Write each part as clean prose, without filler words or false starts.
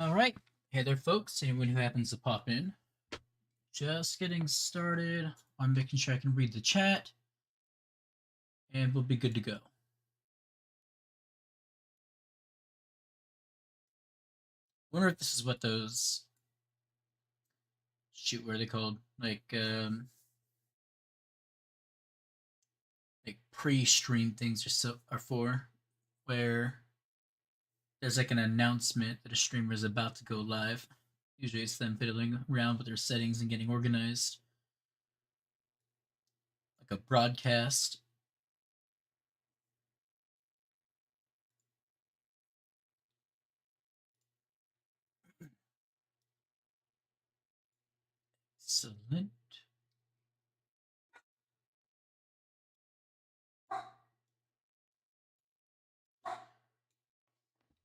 Alright, hey there folks, anyone who happens to pop in. Just getting started. I'm making sure I can read the chat, and we'll be good to go. Wonder if this is what those... Shoot, what are they called? Like pre-stream things are for, where there's like an announcement that a streamer is about to go live. Usually it's them fiddling around with their settings and getting organized. Like a broadcast. Excellent.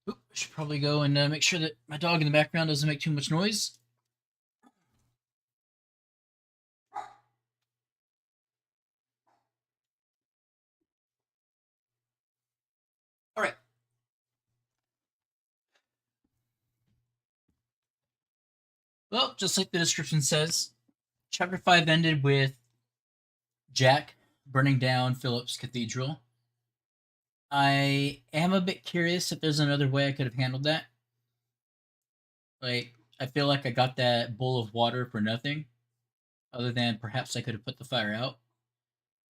Oop, I should probably go and make sure that my dog in the background doesn't make too much noise. All right. Well, just like the description says, Chapter 5 ended with Jack burning down Philip's cathedral. I am a bit curious if there's another way I could have handled that. Like, I feel like I got that bowl of water for nothing, other than perhaps I could have put the fire out.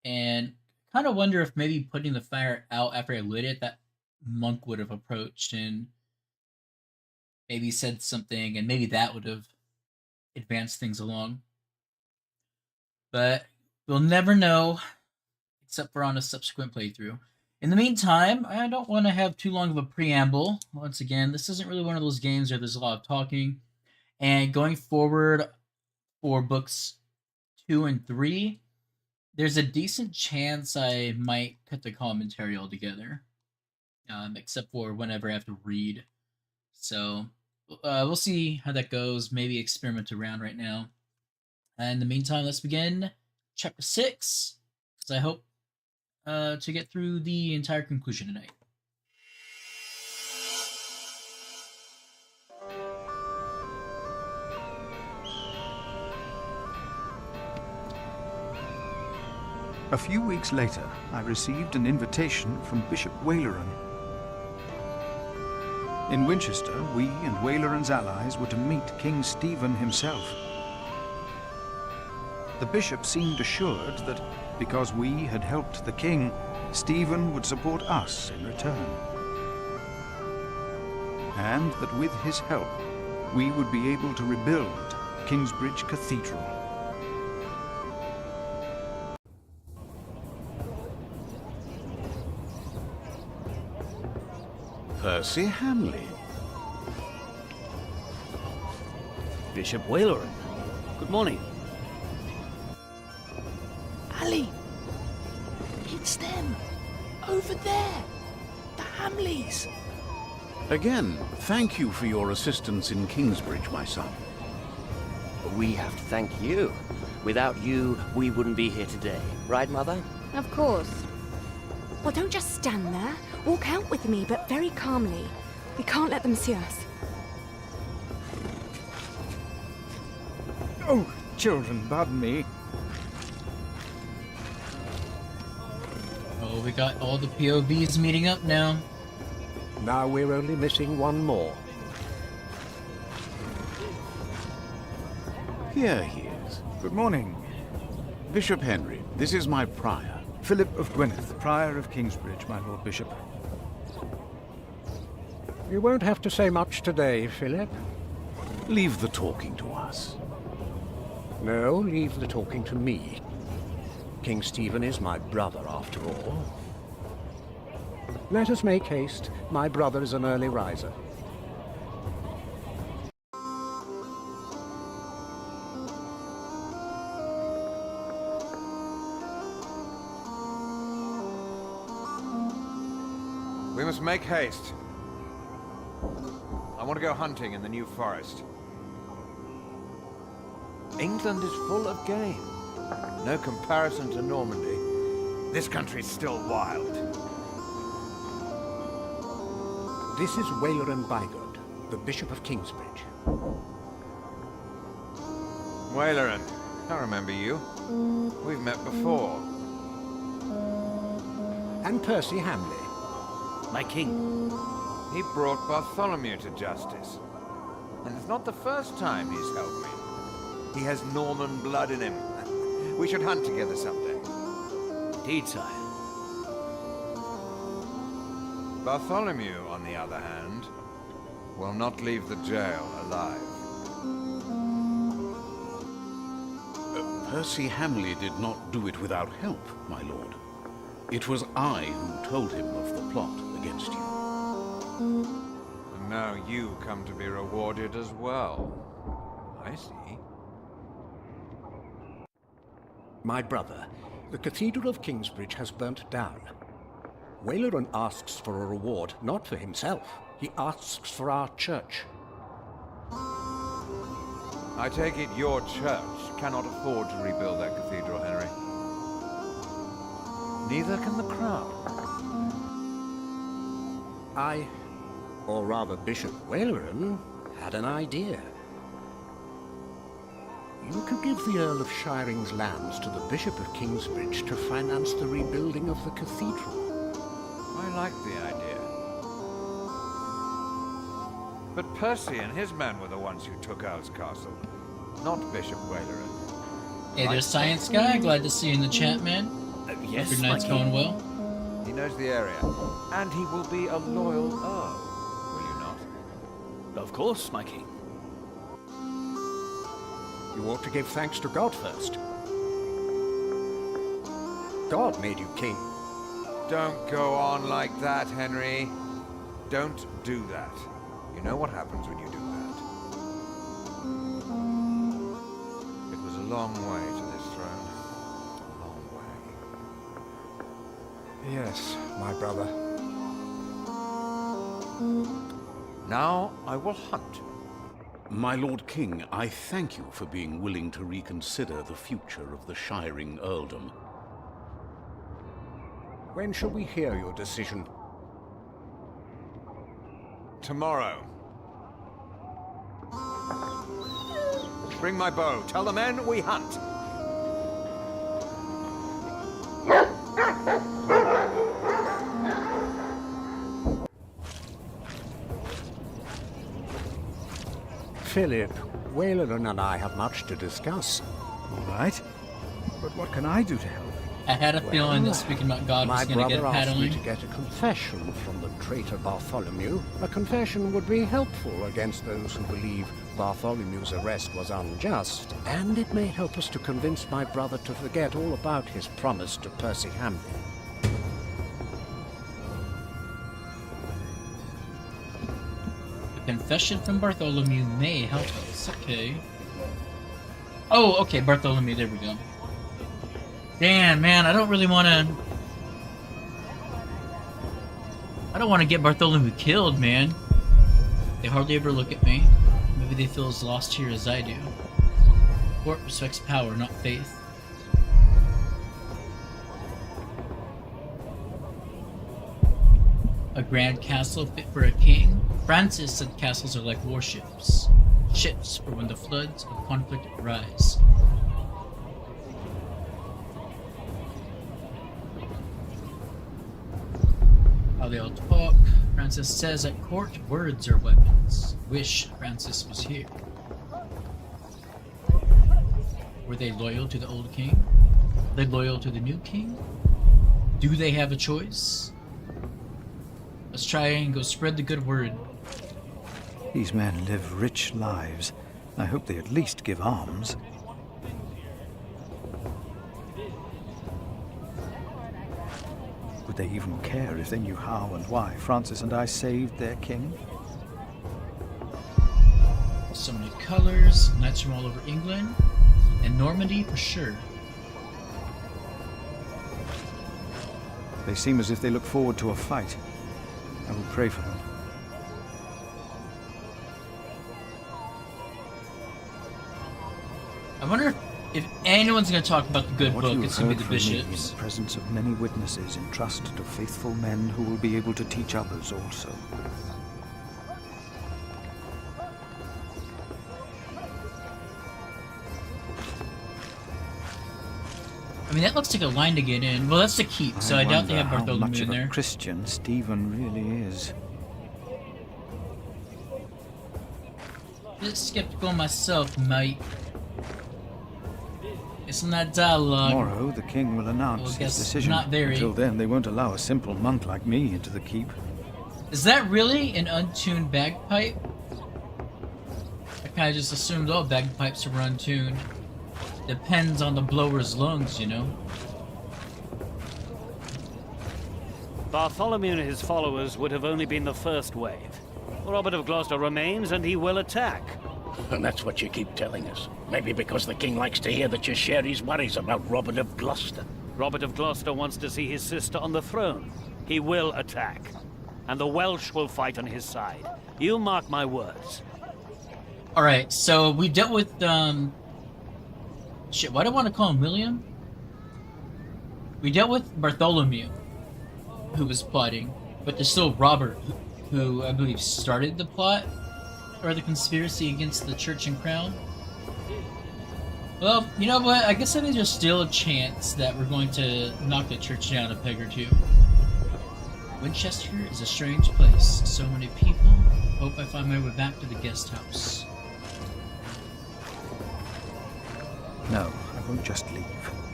And kind of wonder if maybe putting the fire out after I lit it, that monk would have approached and maybe said something, and maybe that would have advanced things along. But we'll never know, except for on a subsequent playthrough. In the meantime, I don't want to have too long of a preamble. Once again, this isn't really one of those games where there's a lot of talking. And going forward for books 2 and 3, there's a decent chance I might cut the commentary altogether. Except for whenever I have to read. So, we'll see how that goes. Maybe experiment around right now. In the meantime, let's begin Chapter 6, because I hope to get through the entire conclusion tonight. A few weeks later, I received an invitation from Bishop Waleran. In Winchester, we and Waleran's allies were to meet King Stephen himself. The bishop seemed assured that because we had helped the king, Stephen would support us in return. And that with his help, we would be able to rebuild Kingsbridge Cathedral. Percy Hamley. Bishop Waleran. Good morning. Ali! It's them! Over there! The Hamleys! Again, thank you for your assistance in Kingsbridge, my son. We have to thank you. Without you, we wouldn't be here today. Right, Mother? Of course. Well, don't just stand there. Walk out with me, but very calmly. We can't let them see us. Oh, children, pardon me. Oh, we got all the POVs meeting up now. Now we're only missing one more. Here he is. Good morning. Bishop Henry, this is my prior. Philip of Gwynedd, Prior of Kingsbridge, my Lord Bishop. You won't have to say much today, Philip. Leave the talking to us. No, leave the talking to me. King Stephen is my brother, after all. Let us make haste. My brother is an early riser. We must make haste. I want to go hunting in the New Forest. England is full of game. No comparison to Normandy. This country's still wild. This is Waleran Bygod, the Bishop of Kingsbridge. Waleran, I remember you. We've met before. And Percy Hamley. My king. He brought Bartholomew to justice. And it's not the first time he's helped me. He has Norman blood in him. We should hunt together someday. Indeed, sire. Bartholomew, on the other hand, will not leave the jail alive. Percy Hamley did not do it without help, my lord. It was I who told him of the plot against you. And now you come to be rewarded as well. I see. My brother, the Cathedral of Kingsbridge has burnt down. Waleran asks for a reward, not for himself. He asks for our church. I take it your church cannot afford to rebuild that cathedral, Henry. Neither can the crown. I, or rather Bishop Waleran, had an idea. You could give the Earl of Shiring's lands to the Bishop of Kingsbridge to finance the rebuilding of the cathedral. I like the idea. But Percy and his men were the ones who took Earl's Castle, not Bishop Waleran. Hey, there's Science Guy. Glad to see you in the chat, man. Yes, Hope your my night's king. going well. He knows the area, and he will be a loyal Earl, will you not? Of course, my king. You ought to give thanks to God first. God made you king. Don't go on like that, Henry. Don't do that. You know what happens when you do that. It was a long way to this throne. A long way. Yes, my brother. Now I will hunt. My Lord King, I thank you for being willing to reconsider the future of the Shiring earldom. When shall we hear your decision? Tomorrow. Bring my bow. Tell the men we hunt. Philip, Waleran and I have much to discuss. All right. But what can I do to help? I had a feeling that speaking about God was My going to get brother a asked me paddling. to get a confession from the traitor Bartholomew. A confession would be helpful against those who believe Bartholomew's arrest was unjust, and it may help us to convince my brother to forget all about his promise to Percy Hamley. A confession from Bartholomew may help us. Okay. Oh, okay, Bartholomew. There we go. Damn, man, I don't really want to... I don't want to get Bartholomew killed, man. They hardly ever look at me. Maybe they feel as lost here as I do. Court respects power, not faith. A grand castle fit for a king? Francis said castles are like warships. Ships for when the floods of conflict rise. How they all talk. Francis says at court, words are weapons. Wish Francis was here. Were they loyal to the old king? Are they loyal to the new king? Do they have a choice? Let's try and go spread the good word. These men live rich lives. I hope they at least give alms. Would they even care if they knew how and why Francis and I saved their king? So many colors, knights from all over England, and Normandy for sure. They seem as if they look forward to a fight. I will pray for them. I wonder if anyone's going to talk about the good What book, you it's have going to heard be the from me in bishops. the presence of many witnesses, entrust to faithful men who will be able to teach others also. I mean, that looks like a line to get in. Well, that's the keep, so I doubt they have how much Bartholomew in of a there. Christian Stephen really is. Bit skeptical myself, mate. It's not dialogue. Tomorrow the king will announce Well, I his guess decision. not very. Until then, they won't allow a simple monk like me into the keep. Is that really an untuned bagpipe? I kind of just assumed all bagpipes were untuned. Depends on the blower's lungs, you know? Bartholomew and his followers would have only been the first wave. Robert of Gloucester remains, and he will attack. And that's what you keep telling us. Maybe because the king likes to hear that you share his worries about Robert of Gloucester. Robert of Gloucester wants to see his sister on the throne. He will attack. And the Welsh will fight on his side. You mark my words. Alright, so we dealt with, shit, why do I want to call him William? We dealt with Bartholomew, who was plotting, but there's still Robert, who I believe started the plot, or the conspiracy against the church and crown. Well, you know what, I guess I think there's still a chance that we're going to knock the church down a peg or two. Winchester is a strange place. So many people. Hope I find my way back to the guest house. No, I won't just leave.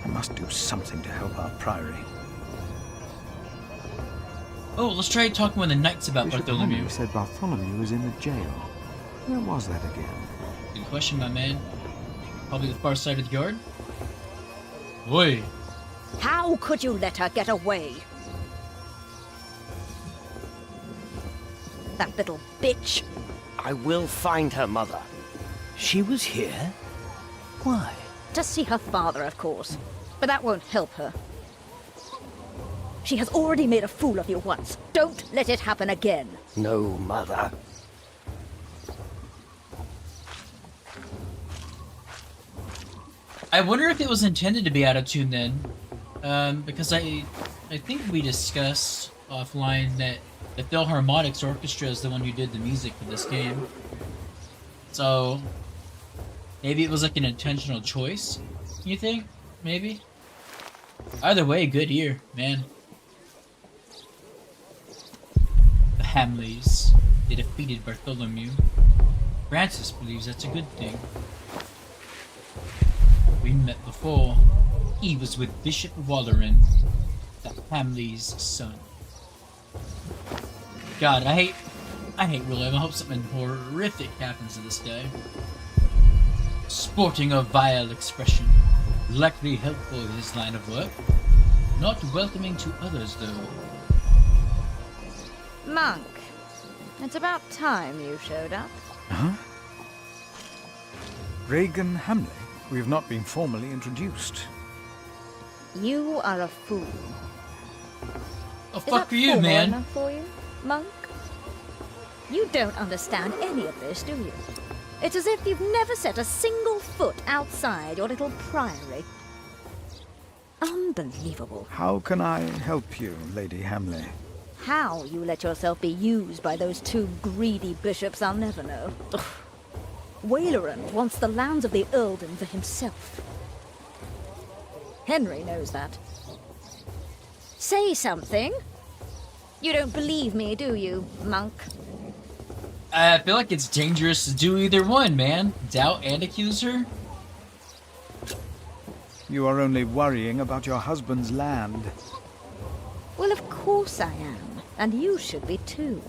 I must do something to help our priory. Oh, let's try talking with the knights about Bishop Bartholomew. Henry said Bartholomew was in the jail. Where was that again? Good question, my man. Probably the far side of the yard? Oi! How could you let her get away? That little bitch. I will find her, Mother. She was here? Why? To see her father, of course. But that won't help her. She has already made a fool of you once. Don't let it happen again. No, Mother. I wonder if it was intended to be out of tune then. Because I think we discussed offline that the Philharmonics Orchestra is the one who did the music for this game. So, maybe it was like an intentional choice, you think? Maybe? Either way, good ear, man. The Hamleys. They defeated Bartholomew. Francis believes that's a good thing. We met before. He was with Bishop Walleran, the Hamley's son. God, I hate William. I hope something horrific happens to this guy. Sporting a vile expression, likely helpful in his line of work. Not welcoming to others, though. Monk, it's about time you showed up. Huh? Regan Hamley? We have not been formally introduced. You are a fool. Oh, Is fuck that are you, formal man? enough for you, Monk? You don't understand any of this, do you? It's as if you've never set a single foot outside your little priory. Unbelievable. How can I help you, Lady Hamley? How you let yourself be used by those two greedy bishops, I'll never know. Ugh. Waleran wants the lands of the earldom for himself. Henry knows that. Say something. You don't believe me, do you, Monk? I feel like it's dangerous to do either one, man. Doubt and accuse her? You are only worrying about your husband's land. Well, of course I am. And you should be too.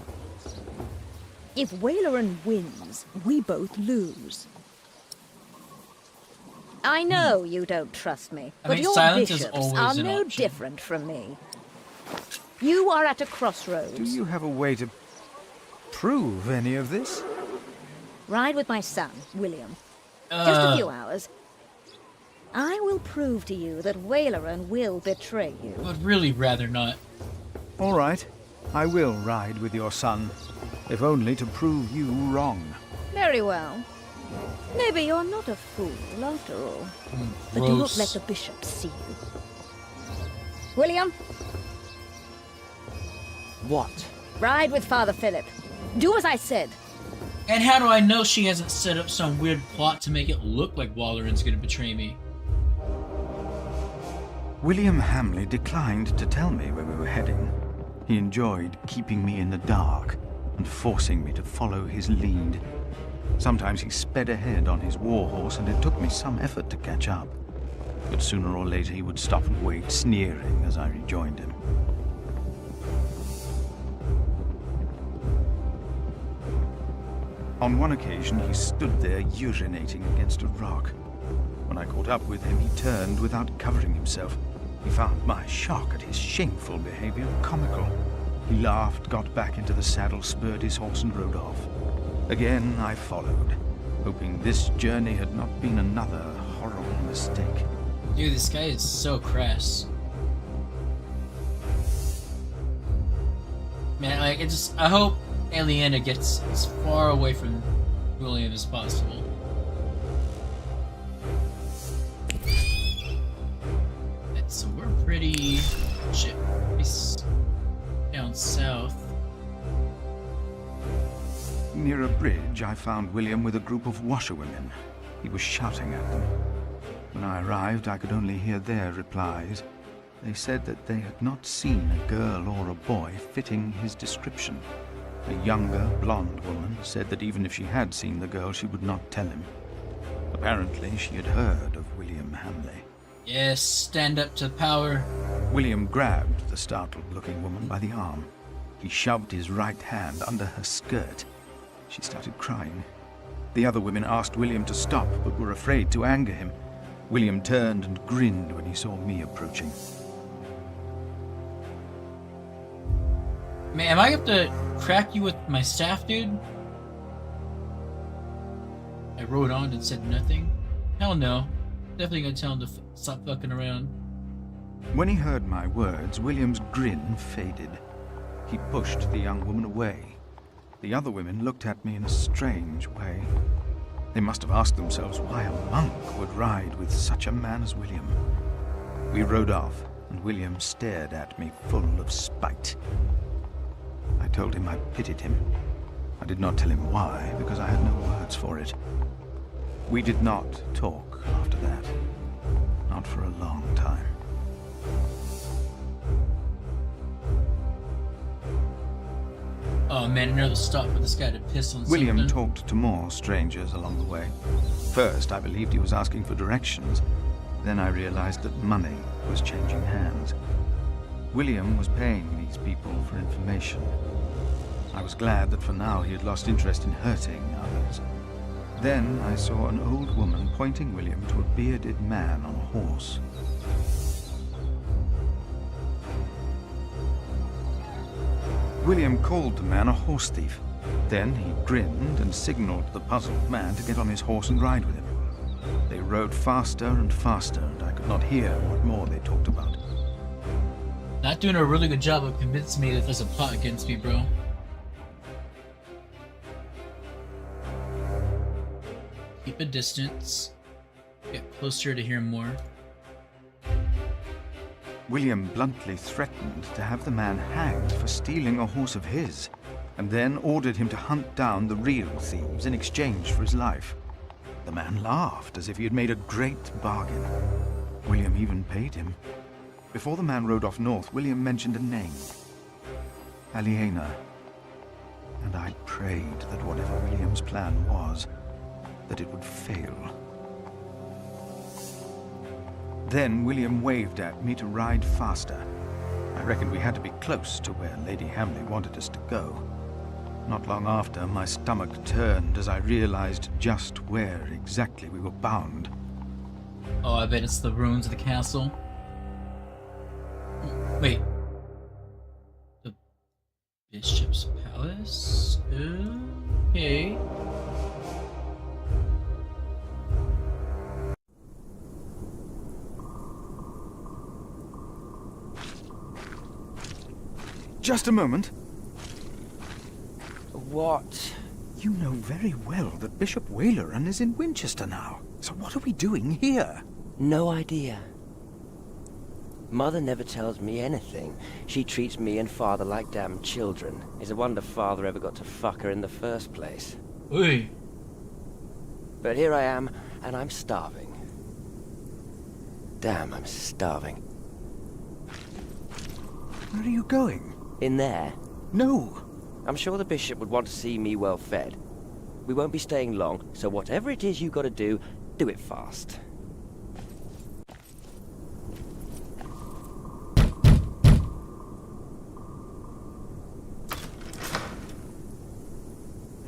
If Waleran wins, we both lose. I know you don't trust me, I but mean, your silence is bishops always are an no option. different from me. You are at a crossroads. Do you have a way to prove any of this? Ride with my son, William. Just a few hours. I will prove to you that Waleran will betray you. I'd really rather not. All right. I will ride with your son, if only to prove you wrong. Very well. Maybe you're not a fool, after all. But do not Gross. let the bishop see you. William, What? ride with Father Philip. Do as I said. And how do I know she hasn't set up some weird plot to make it look like Walleran's gonna betray me? William Hamley declined to tell me where we were heading. He enjoyed keeping me in the dark and forcing me to follow his lead. Sometimes he sped ahead on his warhorse, and it took me some effort to catch up. But sooner or later he would stop and wait, sneering as I rejoined him. On one occasion, he stood there urinating against a rock. When I caught up with him, he turned without covering himself. He found my shock at his shameful behavior comical. He laughed, got back into the saddle, spurred his horse, and rode off. Again, I followed, hoping this journey had not been another horrible mistake. Dude, this guy is so crass. Man, like, I hope Aliena gets as far away from William as possible. So we're pretty down south. Near a bridge, I found William with a group of washerwomen. He was shouting at them. When I arrived, I could only hear their replies. They said that they had not seen a girl or a boy fitting his description. A younger, blonde woman said that even if she had seen the girl, she would not tell him. Apparently, she had heard of William Hamley. Yes, stand up to power. William grabbed the startled-looking woman by the arm. He shoved his right hand under her skirt. She started crying. The other women asked William to stop, but were afraid to anger him. William turned and grinned when he saw me approaching. Man, am I going to crack you with my staff, dude? I rode on and said nothing. Hell no. Definitely gonna tell him to stop fucking around. When he heard my words, William's grin faded. He pushed the young woman away. The other women looked at me in a strange way. They must have asked themselves why a monk would ride with such a man as William. We rode off, and William stared at me full of spite. I told him I pitied him. I did not tell him why, because I had no words for it. We did not talk after that. Not for a long time. Oh man, another stop for this guy to piss on William something. talked to more strangers along the way. First, I believed he was asking for directions. Then I realized that money was changing hands. William was paying these people for information. I was glad that for now he had lost interest in hurting others. Then I saw an old woman pointing William to a bearded man on a horse. William called the man a horse thief. Then he grinned and signaled the puzzled man to get on his horse and ride with him. They rode faster and faster, and I could not hear what more they talked about. Not doing a really good job of convincing me that there's a plot against me, bro. Keep a distance. Get closer to hear more. William bluntly threatened to have the man hanged for stealing a horse of his, and then ordered him to hunt down the real thieves in exchange for his life. The man laughed as if he had made a great bargain. William even paid him. Before the man rode off north, William mentioned a name. Aliena. And I prayed that whatever William's plan was, that it would fail. Then William waved at me to ride faster. I reckoned we had to be close to where Lady Hamley wanted us to go. Not long after, my stomach turned as I realized just where exactly we were bound. Oh, I bet it's the ruins of the castle. Wait. The Bishop's Palace? Okay. Just a moment. What? You know very well that Bishop Waleran is in Winchester now. So what are we doing here? No idea. Mother never tells me anything. She treats me and Father like damn children. It's a wonder Father ever got to fuck her in the first place. Oi. But here I am, and I'm starving. Damn, I'm starving. Where are you going? In there. No! I'm sure the bishop would want to see me well fed. We won't be staying long, so whatever it is you gotta do it fast.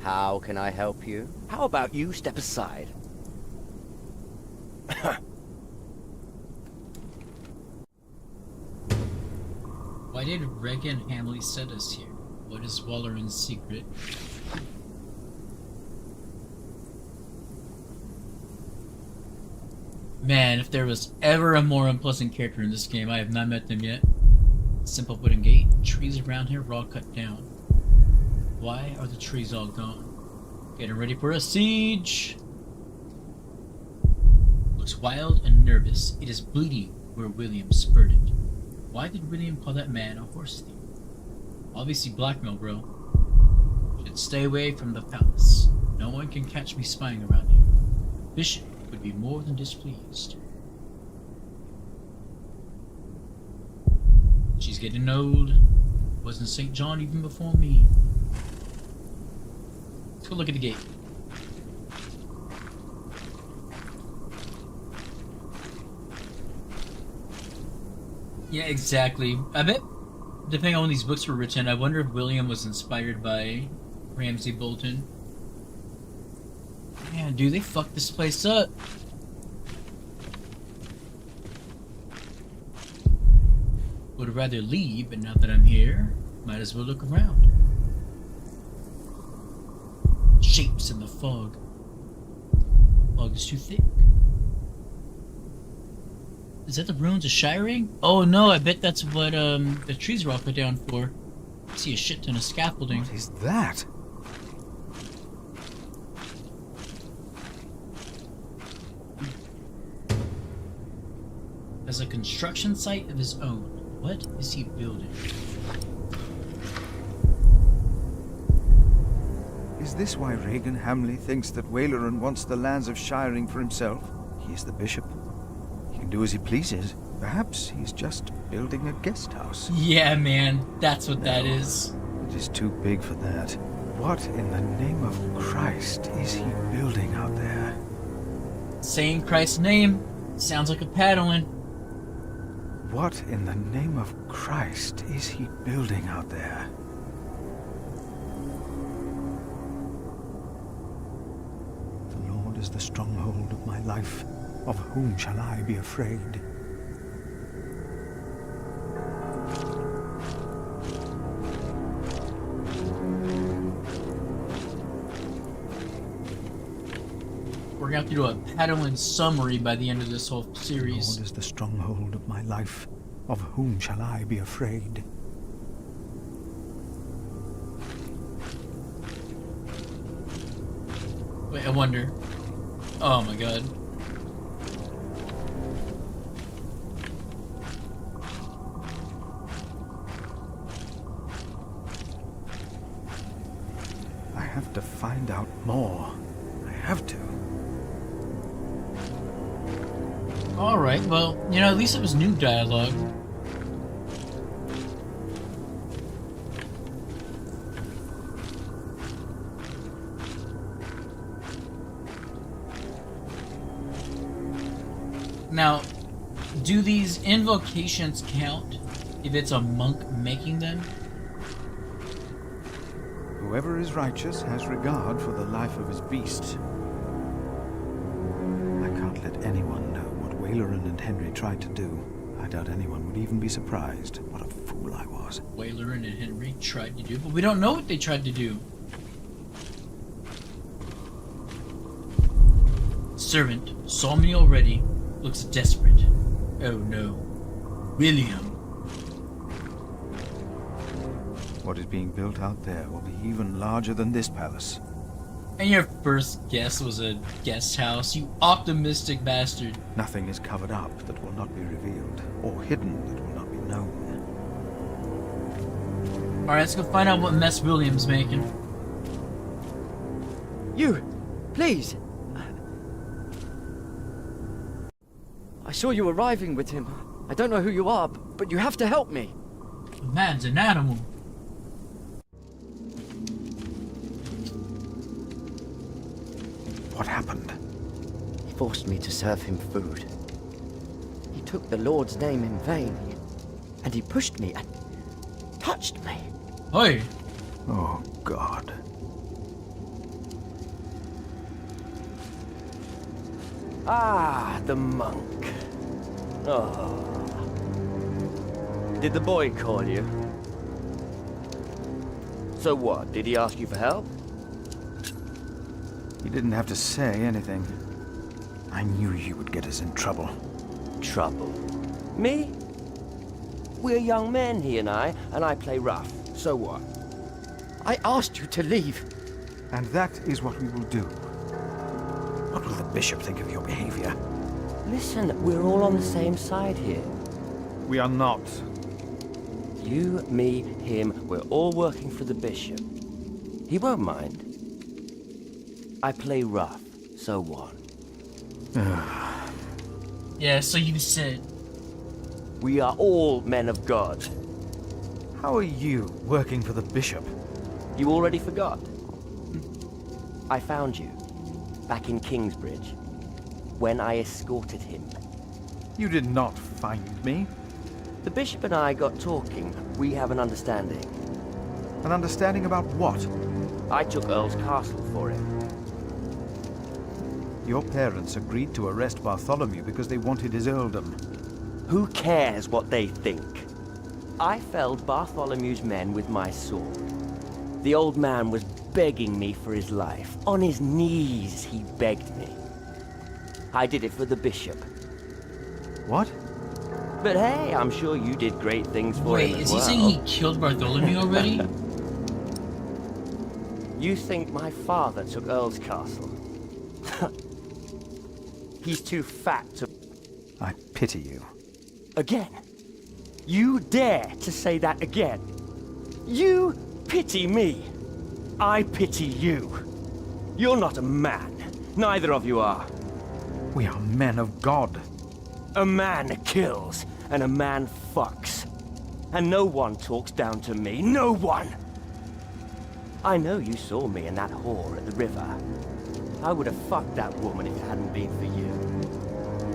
How can I help you? How about you step aside? Why did Regan Hamley set us here? What is Walleran's secret? Man, if there was ever a more unpleasant character in this game, I have not met them yet. Simple wooden gate, trees around here were all cut down. Why are the trees all gone? Getting ready for a siege! Looks wild and nervous. It is bleeding where William spurred it. Why did William call that man a horse thief? Obviously blackmail, bro. Should stay away from the palace. No one can catch me spying around here. Bishop would be more than displeased. She's getting old. Wasn't St. John even before me? Let's go look at the gate. Yeah, exactly. I bet, depending on when these books were written, I wonder if William was inspired by Ramsay Bolton. Man, dude, they fucked this place up. Would rather leave, but now that I'm here, might as well look around. Shapes in the fog. Fog is too thick. Is that the ruins of Shiring? Oh no, I bet that's what the trees were all cut down for. I see a shit ton of scaffolding. What is that? As a construction site of his own. What is he building? Is this why Regan Hamley thinks that Waleran wants the lands of Shiring for himself? He is the bishop. He can do as he pleases. Perhaps he's just building a guest house. Yeah, man, that's what that is. It is too big for that. What in the name of Christ is he building out there? Saying Christ's name sounds like a paddling. What in the name of Christ is he building out there? The Lord is the stronghold of my life. Of whom shall I be afraid? We're gonna have to do a paddling summary by the end of this whole series. The Lord is the stronghold of my life. Of whom shall I be afraid? Wait, I wonder. Oh my god. I have to find out more. I have to. Alright, well, you know, at least it was new dialogue. Now, do these invocations count if it's a monk making them? Whoever is righteous has regard for the life of his beast. I can't let anyone know what Waleran and Henry tried to do. I doubt anyone would even be surprised. What a fool I was. Waleran and Henry tried to do, but we don't know what they tried to do. Servant saw me already. Looks desperate. Oh no. William. What is being built out there will be even larger than this palace. And your first guess was a guest house, you optimistic bastard. Nothing is covered up that will not be revealed, or hidden that will not be known. Alright, let's go find out what mess William's making. You! Please! I saw you arriving with him. I don't know who you are, but you have to help me. A man's an animal. What happened? He forced me to serve him food. He took the Lord's name in vain. And he pushed me and touched me. Oi! Oh, God. Ah, the monk. Oh. Did the boy call you? So what? Did he ask you for help? He didn't have to say anything. I knew you would get us in trouble. Trouble? Me? We're young men, he and I play rough. So what? I asked you to leave. And that is what we will do. What will the bishop think of your behavior? Listen, we're all on the same side here. We are not. You, me, him, we're all working for the bishop. He won't mind. I play rough, so what? Yeah, so you said. We are all men of God. How are you working for the bishop? You already forgot? I found you, back in Kingsbridge, when I escorted him. You did not find me. The bishop and I got talking. We have an understanding. An understanding about what? I took Earl's castle for him. Your parents agreed to arrest Bartholomew because they wanted his earldom. Who cares what they think? I felled Bartholomew's men with my sword. The old man was begging me for his life. On his knees, he begged me. I did it for the bishop. What? But hey, I'm sure you did great things for him Wait, as is he well. saying he killed Bartholomew already? You think my father took Earl's castle? He's too fat to... I pity you. Again? You dare to say that again? You pity me. I pity you. You're not a man. Neither of you are. We are men of God. A man kills, and a man fucks. And no one talks down to me. No one! I know you saw me and that whore at the river. I would have fucked that woman if it hadn't been for you.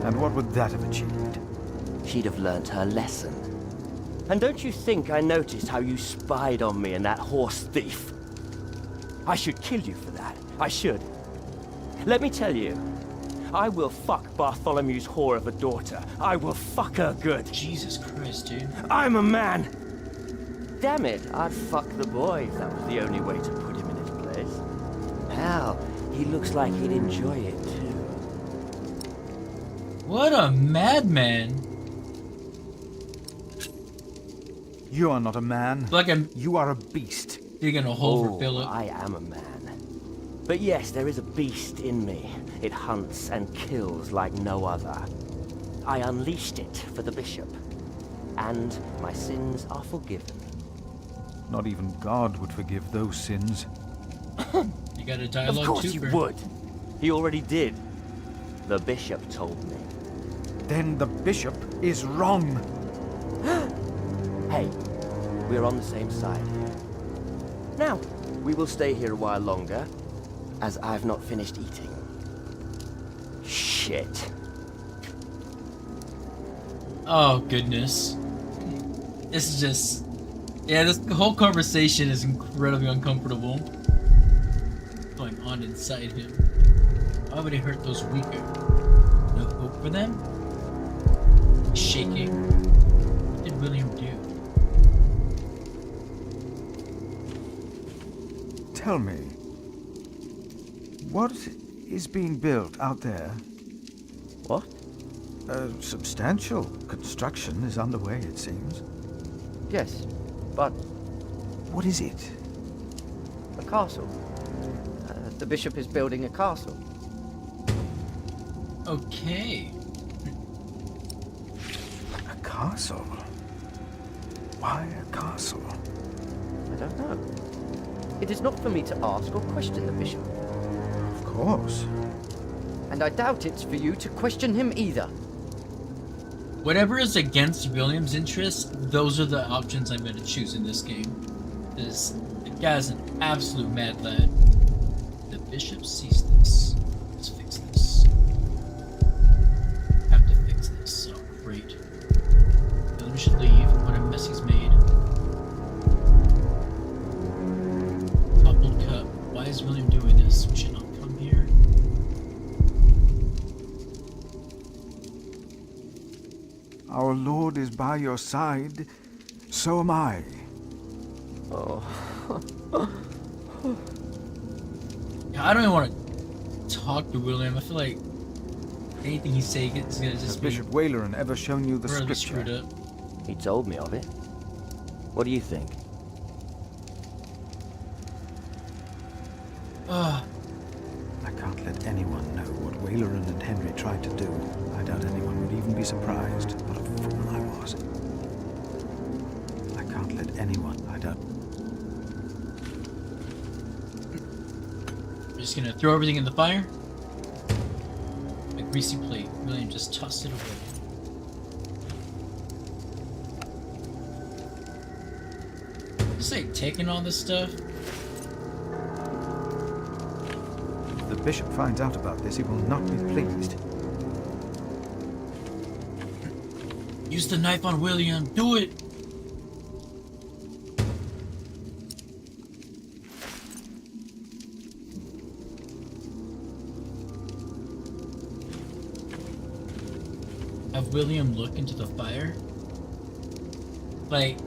And what would that have achieved? She'd have learnt her lesson. And don't you think I noticed how you spied on me and that horse thief? I should kill you for that. I should. Let me tell you, I will fuck Bartholomew's whore of a daughter. I will fuck her good. Jesus Christ, dude. I'm a man! Damn it, I'd fuck the boy if that was the only way to put him in his place. Hell, he looks like he'd enjoy it too. What a madman. You are not a man. Like You are a beast. digging a hole for Philip. I am a man. But yes, there is a beast in me. It hunts and kills like no other. I unleashed it for the bishop. And my sins are forgiven. Not even God would forgive those sins. You got a dialogue Of course too, you for- would. He already did. The bishop told me. Then the bishop is wrong. Hey, we're on the same side here. Now, we will stay here a while longer, as I've not finished eating. Shit. Oh, goodness. This is just... Yeah, this whole conversation is incredibly uncomfortable. What's going on inside him? Why would he hurt those weaker? No hope for them? Shaking? What did William do? Tell me, what is being built out there? What? A substantial construction is underway, it seems. Yes, but What is it? a castle. The bishop is building a castle. Okay. A castle? Why a castle? I don't know. It is not for me to ask or question the bishop. Of course. And I doubt it's for you to question him either. Whatever is against William's interests, those are the options I'm going to choose in this game. This guy's an absolute mad lad. The bishop sees this. Let's fix this. Have to fix this. Oh, great. William should leave. What a mess he's made. Toppled cup. Why is William doing this? We should not come here. Our Lord is by your side. So am I. Oh. I don't even want to talk to William. I feel like anything he's saying is going to Has just be Bishop Waleran ever shown you the really scripture? screwed up. He told me of it. What do you think? Ugh. I can't let anyone know what Waleran and Henry tried to do. I doubt anyone would even be surprised. What a fool I was. I can't let anyone. I doubt. We're just gonna throw everything in the fire. A greasy plate. William just tossed it away. Just like taking all this stuff. If the bishop finds out about this, he will not be pleased. Use the knife on William. Do it. Have William look into the fire. Like,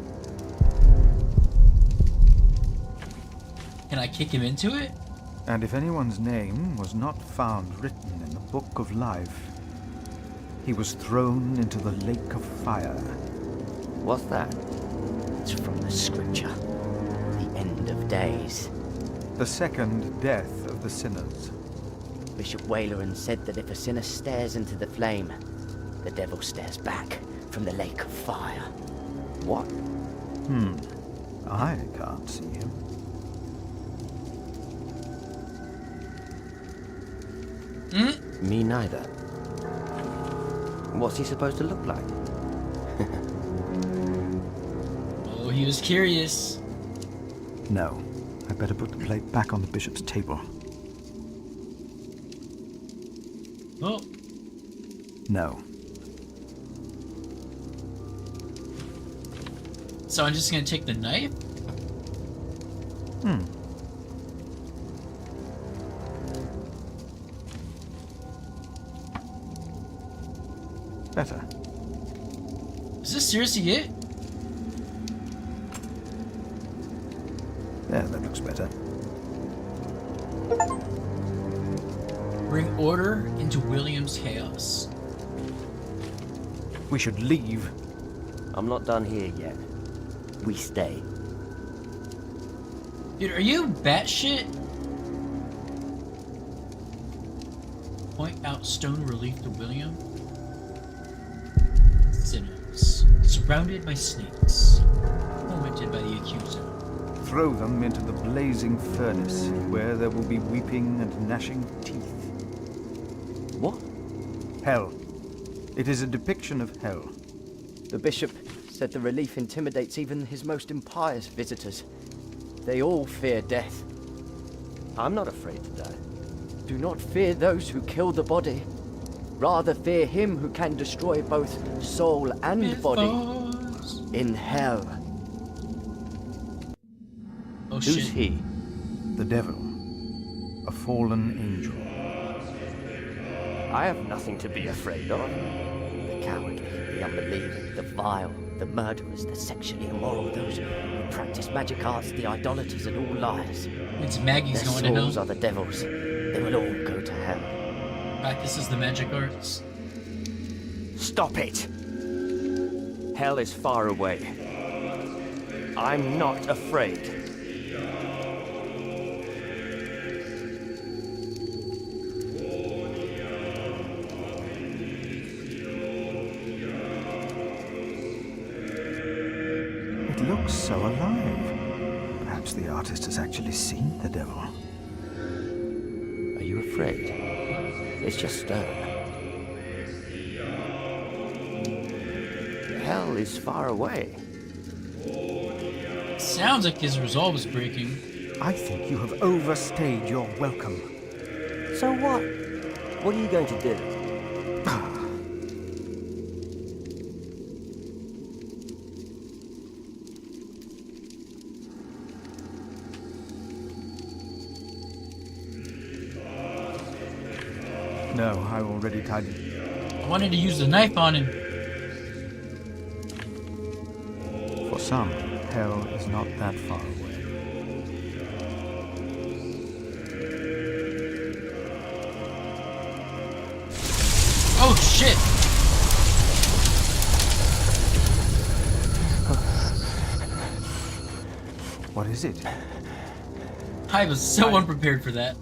can I kick him into it? And if anyone's name was not found written in the book of life, he was thrown into the lake of fire. What's that? It's from the scripture. The end of days. The second death of the sinners. Bishop Waleran said that if a sinner stares into the flame, the devil stares back from the lake of fire. What? I can't see him. Me neither. What's he supposed to look like? Oh, he was curious. No. I better put the plate back on the bishop's table. Oh, No. so I'm just gonna take the knife? Better. Is this seriously it? There, that looks better. Bring order into William's chaos. We should leave. I'm not done here yet. We stay. Dude, are you batshit? Point out stone relief to William. Sinners. Surrounded by snakes. Tormented by the accuser. Throw them into the blazing furnace, where there will be weeping and gnashing teeth. What? Hell. It is a depiction of hell. The bishop said the relief intimidates even his most impious visitors. They all fear death. I'm not afraid to die. Do not fear those who kill the body. Rather fear him who can destroy both soul and body in hell. Oh Who's shit. he? The devil. A fallen angel. I have nothing to be afraid of. The cowardly, the unbelieving, the vile, the murderers, the sexually immoral, those who practice magic arts, the idolaters, and all liars. It's Maggie's Their going to souls hell. are the devil's. They will all go to hell. Practices the magic arts. Stop it! Hell is far away. I'm not afraid. It looks so alive. Perhaps the artist has actually seen the devil. Are you afraid? It's just stone. hell is far away. Sounds like his resolve is breaking. I think you have overstayed your welcome. So what? What are you going to do? No, I already tied it. I wanted to use the knife on him. For some, hell is not that far away. Oh shit! What is it? I was so unprepared for that.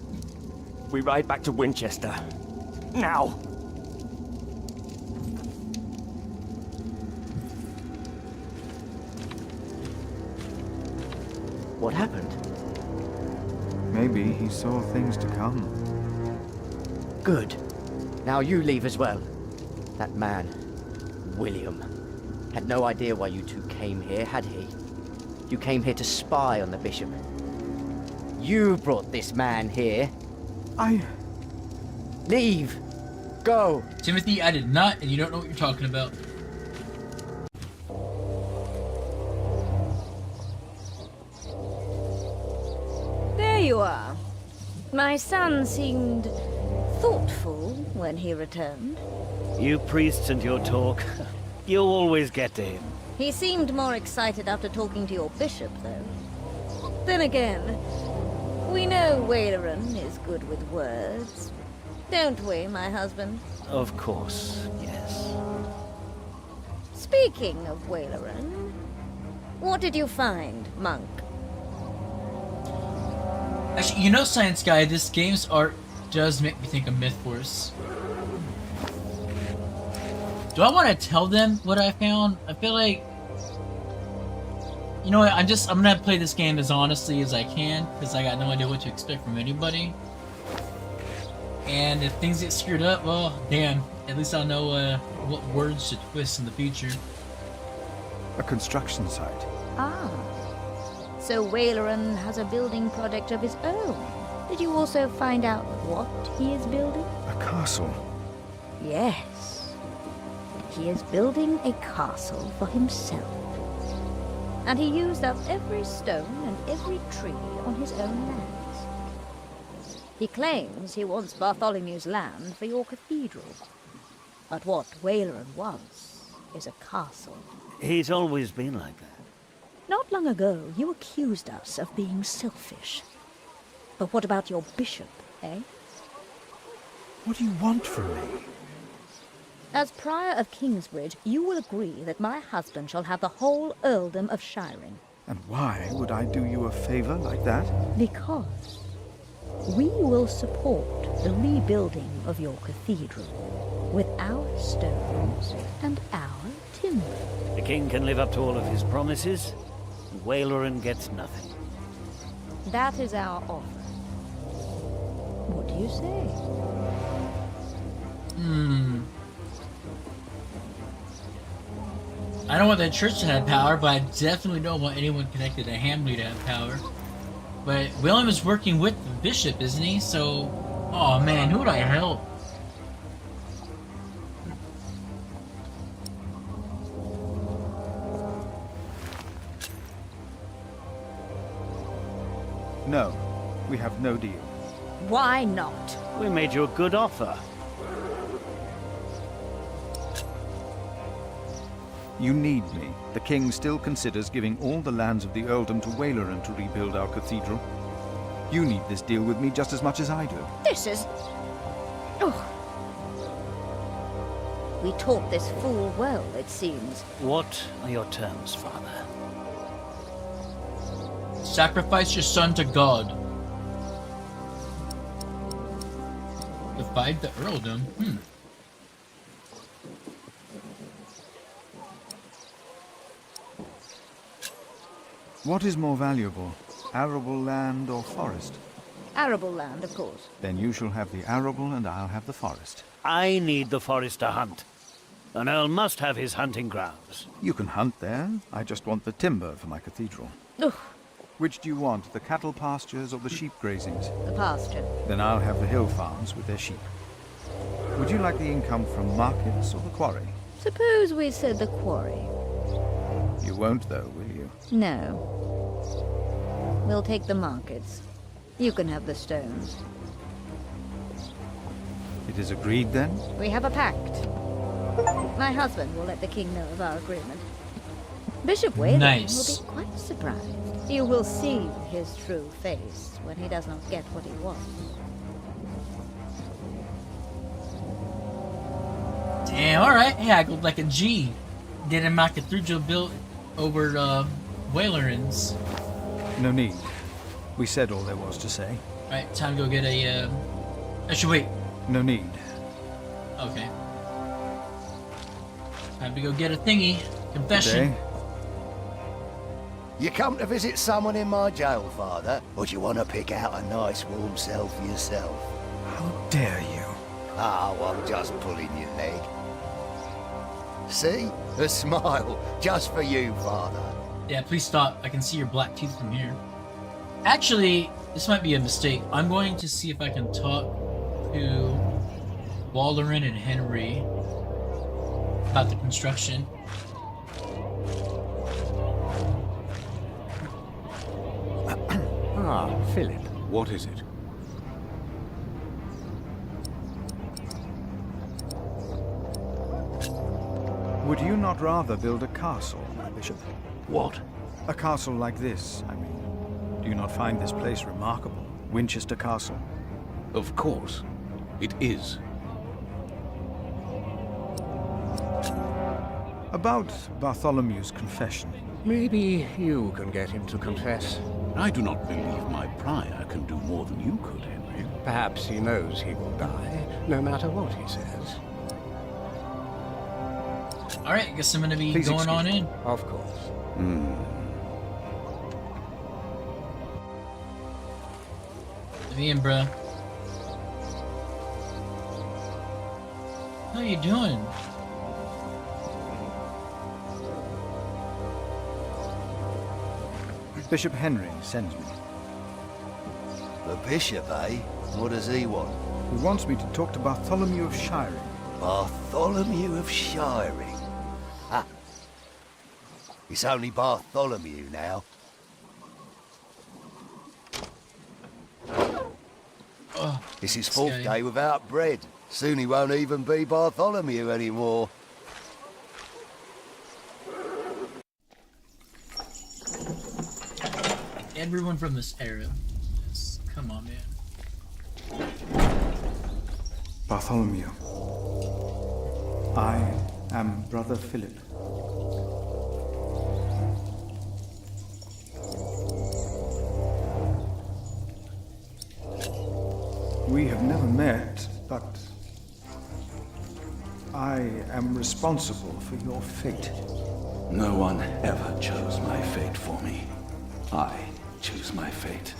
We ride back to Winchester. Now! What happened? Maybe he saw things to come. Good. Now you leave as well. That man, William, had no idea why you two came here, had he? You came here to spy on the bishop. You brought this man here. Leave! Go! Timothy, I did not, and you don't know what you're talking about. There you are. My son seemed thoughtful when he returned. You priests and your talk. You always get to him. He seemed more excited after talking to your bishop, though. Then again, we know Waleran is good with words. Don't we, my husband? Of course, yes. Speaking of Waleran, what did you find, monk? Actually, you know, Science Guy, this game's art does make me think of Myth Force. Do I want to tell them what I found? I feel like... You know what, I'm gonna play this game as honestly as I can, because I got no idea what to expect from anybody. And if things get screwed up, well, damn. At least I'll know what words to twist in the future. A construction site. Ah. So Waleran has a building project of his own. Did you also find out what he is building? A castle. Yes. He is building a castle for himself. And he used up every stone and every tree on his own lands. He claims he wants Bartholomew's land for your cathedral. But what Waleran wants is a castle. He's always been like that. Not long ago, you accused us of being selfish. But what about your bishop, eh? What do you want from me? As Prior of Kingsbridge, you will agree that my husband shall have the whole earldom of Shiring. And why would I do you a favor like that? Because we will support the rebuilding of your cathedral with our stones and our timber. The king can live up to all of his promises, and Waleran gets nothing. That is our offer. What do you say? I don't want that church to have power, but I definitely don't want anyone connected to Hamley to have power. But William is working with the bishop, isn't he? So, oh man, who would I help? No, we have no deal. Why not? We made you a good offer. You need me. The king still considers giving all the lands of the earldom to Waleran to rebuild our cathedral. You need this deal with me just as much as I do. This is... Oh. We taught this fool well, it seems. What are your terms, father? Sacrifice your son to God. Divide the earldom? What is more valuable, arable land or forest? Arable land, of course. Then you shall have the arable and I'll have the forest. I need the forest to hunt. An earl must have his hunting grounds. You can hunt there. I just want the timber for my cathedral. Ugh, Which do you want, the cattle pastures or the sheep grazings? the pasture. Then I'll have the hill farms with their sheep. Would you like the income from markets or the quarry? Suppose we said the quarry. You won't, though, will you? No. We'll take the markets. You can have the stones. It is agreed, then? We have a pact. My husband will let the king know of our agreement. Bishop Wayland Nice. will be quite surprised. You will see his true face when he does not get what he wants. Damn, alright. Haggled like a G. Getting my cathedral built over Whalerins. No need. We said all there was to say. Alright, time to go get a actually wait. No need. Okay. Time to go get a thingy. Confession. Today, You come to visit someone in my jail, Father? Or do you want to pick out a nice warm cell for yourself? how dare you? Oh, I'm just pulling your leg. See? A smile. Just for you, Father. Yeah, please stop. I can see your black teeth from here. Actually, this might be a mistake. I'm going to see if I can talk to Wallerin and Henry about the construction. Ah, Philip. What is it? Would you not rather build a castle, my bishop? What? A castle like this, I mean. Do you not find this place remarkable? Winchester Castle. Of course. It is. About Bartholomew's confession. Maybe you can get him to confess. I do not believe my prior can do more than you could, Henry. Perhaps he knows he will die, no matter what he says. Alright, I guess I'm gonna be Please going on excuse in. Of course. Let me in, bruh. How you doing? Bishop Henry sends me. The bishop, eh? What does he want? He wants me to talk to Bartholomew of Shiring. Bartholomew of Shiring. Ha! It's only Bartholomew now. Oh, It's his this fourth guy. day without bread. Soon he won't even be Bartholomew anymore. Everyone from this era. Yes, come on, man. Bartholomew. I am Brother Philip. We have never met, but I am responsible for your fate. No one ever chose my fate for me. I choose my fate.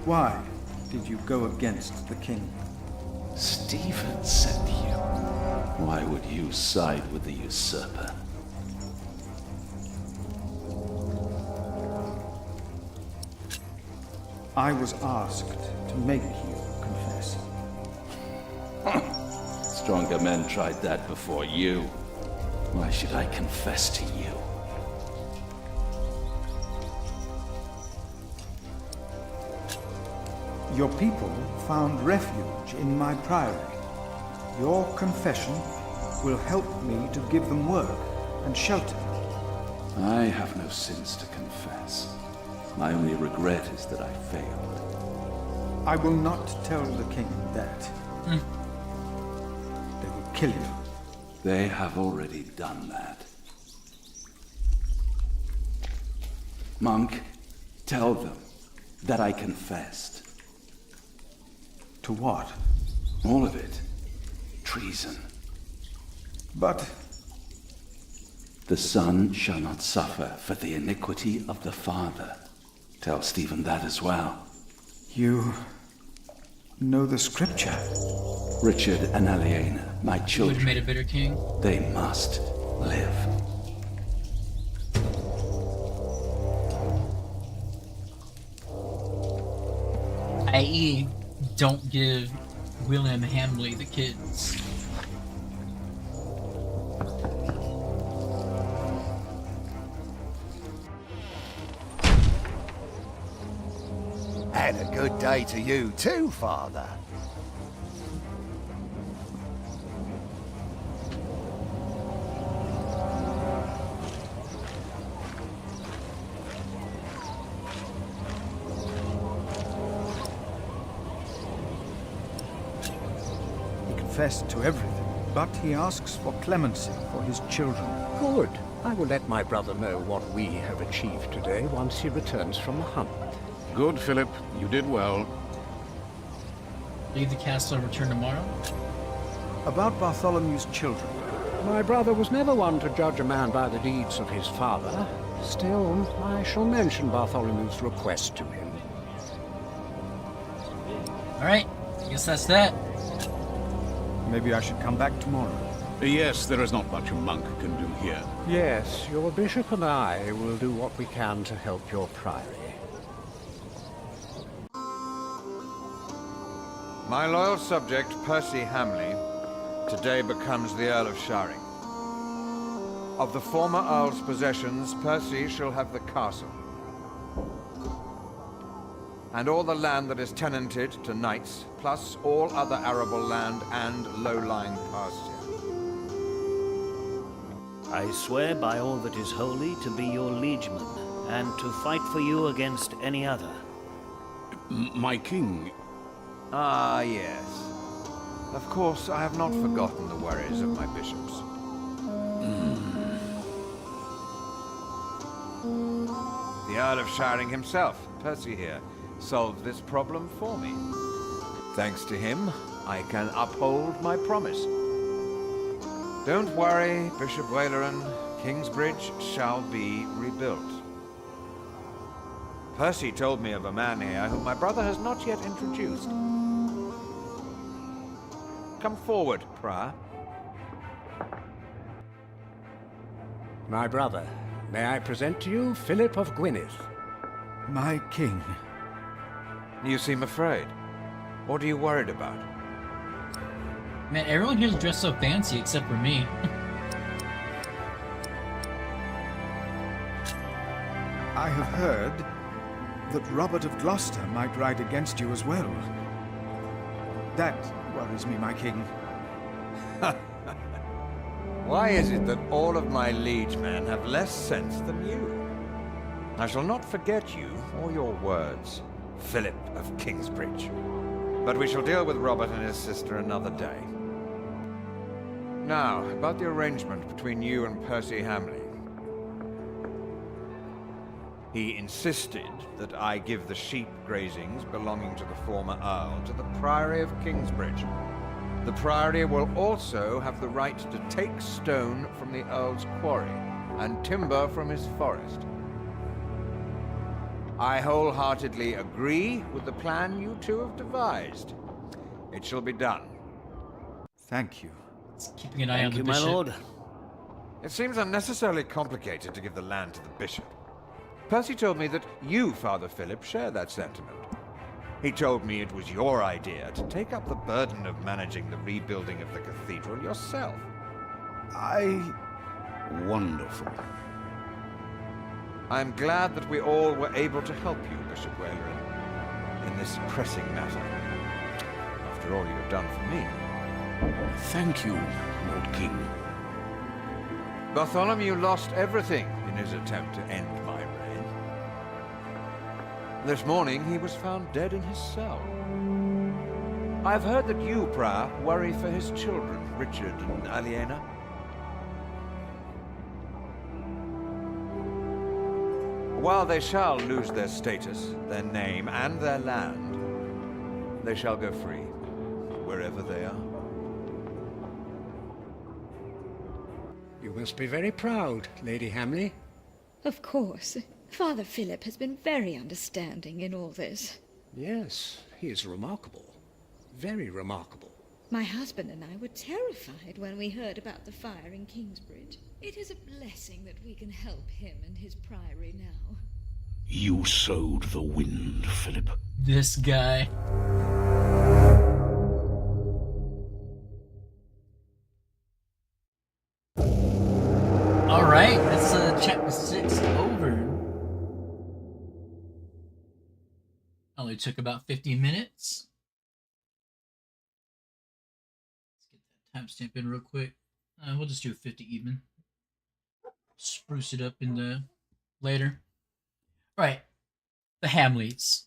Why did you go against the king? Stephen sent you. Why would you side with the usurper? I was asked to make you confess. Stronger men tried that before you. Why should I confess to you? Your people found refuge in my priory. Your confession will help me to give them work and shelter. I have no sins to confess. My only regret is that I failed. I will not tell the king that. They will kill you. They have already done that. Monk, tell them that I confessed. To what? All of it. Treason. But the son shall not suffer for the iniquity of the father. Tell Stephen that as well. you know the scripture. Richard and Aliena, my You would have children, made a bitter king. they must live. I.e., don't give William Hamley the kids. And a good day to you too, Father. He confessed to everything, but he asks for clemency for his children. Good. I will let my brother know what we have achieved today once he returns from the hunt. Good, Philip. You did well. Leave the castle and return tomorrow? About Bartholomew's children. My brother was never one to judge a man by the deeds of his father. Still, I shall mention Bartholomew's request to him. Alright, I guess that's that. Maybe I should come back tomorrow. Yes, there is not much a monk can do here. Yes, your bishop and I will do what we can to help your priory. My loyal subject, Percy Hamley, today becomes the Earl of Sharing. Of the former Earl's possessions, Percy shall have the castle. And all the land that is tenanted to knights, plus all other arable land and low-lying pasture. I swear by all that is holy to be your liegeman, and to fight for you against any other. My king... Ah, yes. Of course, I have not forgotten the worries of my bishops. The Earl of Sharing himself, Percy here, solved this problem for me. Thanks to him, I can uphold my promise. Don't worry, Bishop Waleran. Kingsbridge shall be rebuilt. Percy told me of a man here whom my brother has not yet introduced. Come forward, Prior. My brother, may I present to you Philip of Gwynedd? My king. You seem afraid. What are you worried about? Man, everyone here's dressed so fancy except for me. I have heard that Robert of Gloucester might ride against you as well. That worries me, my king. Why is it that all of my liegemen have less sense than you? I shall not forget you or your words, Philip of Kingsbridge. But we shall deal with Robert and his sister another day. Now, about the arrangement between you and Percy Hamley. He insisted that I give the sheep grazings belonging to the former Earl to the Priory of Kingsbridge. The Priory will also have the right to take stone from the Earl's quarry and timber from his forest. I wholeheartedly agree with the plan you two have devised. It shall be done. Thank you. It's keeping an eye on Thank the you, my bishop. lord. It seems unnecessarily complicated to give the land to the bishop. Percy told me that you, Father Philip, share that sentiment. He told me it was your idea to take up the burden of managing the rebuilding of the cathedral yourself. Wonderful. I'm glad that we all were able to help you, Bishop Waleran, in this pressing matter. After all you have done for me. Thank you, Lord King. Bartholomew lost everything in his attempt to end my reign. This morning he was found dead in his cell. I've heard that you, Prior, worry for his children, Richard and Aliena. While they shall lose their status, their name, and their land, they shall go free, wherever they are. You must be very proud, Lady Hamley. Of course. Father Philip has been very understanding in all this. Yes, he is remarkable. Very remarkable. My husband and I were terrified when we heard about the fire in Kingsbridge. It is a blessing that we can help him and his priory now. You sowed the wind, Philip. This guy. Alright, that's chapter 6 over. Only took about 50 minutes. Let's get that timestamp in real quick. We'll just do 50 even. Spruce it up in the later. Right. The Hamleys.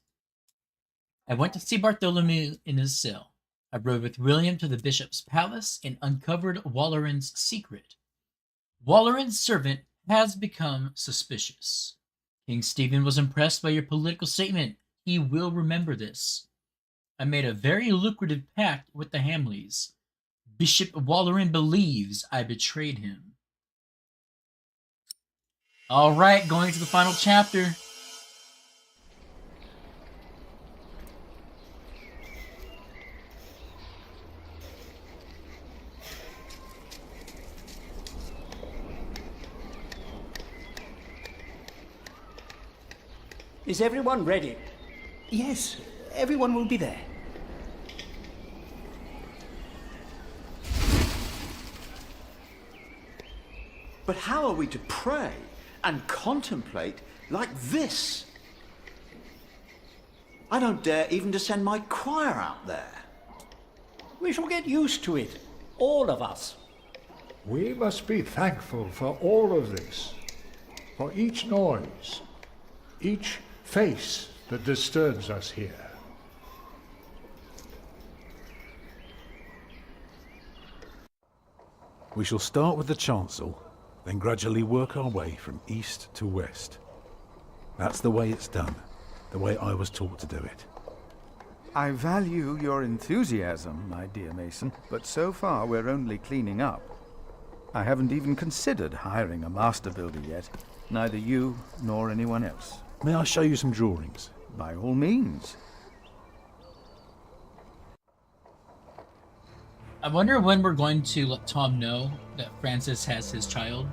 I went to see Bartholomew in his cell. I rode with William to the bishop's palace and uncovered Walleran's secret. Walleran's servant has become suspicious. King Stephen was impressed by your political statement. He will remember this. I made a very lucrative pact with the Hamleys. Bishop Walleran believes I betrayed him. All right, going to the final chapter. Is everyone ready? Yes, everyone will be there. But how are we to pray and contemplate like this? I don't dare even to send my choir out there. We shall get used to it, all of us. We must be thankful for all of this, for each noise, each face that disturbs us here. We shall start with the chancel, then gradually work our way from east to west. That's the way it's done, the way I was taught to do it. I value your enthusiasm, my dear Mason, but so far we're only cleaning up. I haven't even considered hiring a master builder yet, neither you nor anyone else. May I show you some drawings? By all means. I wonder when we're going to let Tom know that Francis has his child.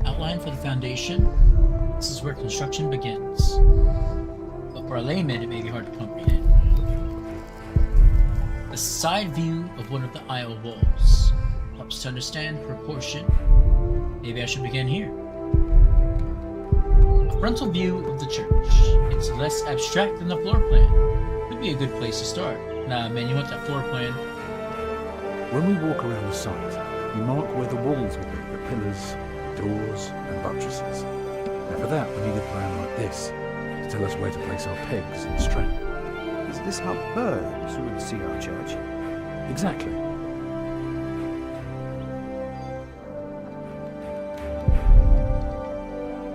Outline for the foundation. This is where construction begins. But for a layman, it may be hard to comprehend. The side view of one of the aisle walls helps to understand proportion. Maybe I should begin here. A frontal view of the church. It's less abstract than the floor plan. Could be a good place to start. Nah, man, you want that floor plan. When we walk around the site, we mark where the walls will be, the pillars, doors, and buttresses. Now for that, we need a plan like this, to tell us where to place our pegs and string. Is this how birds would see our church? Exactly.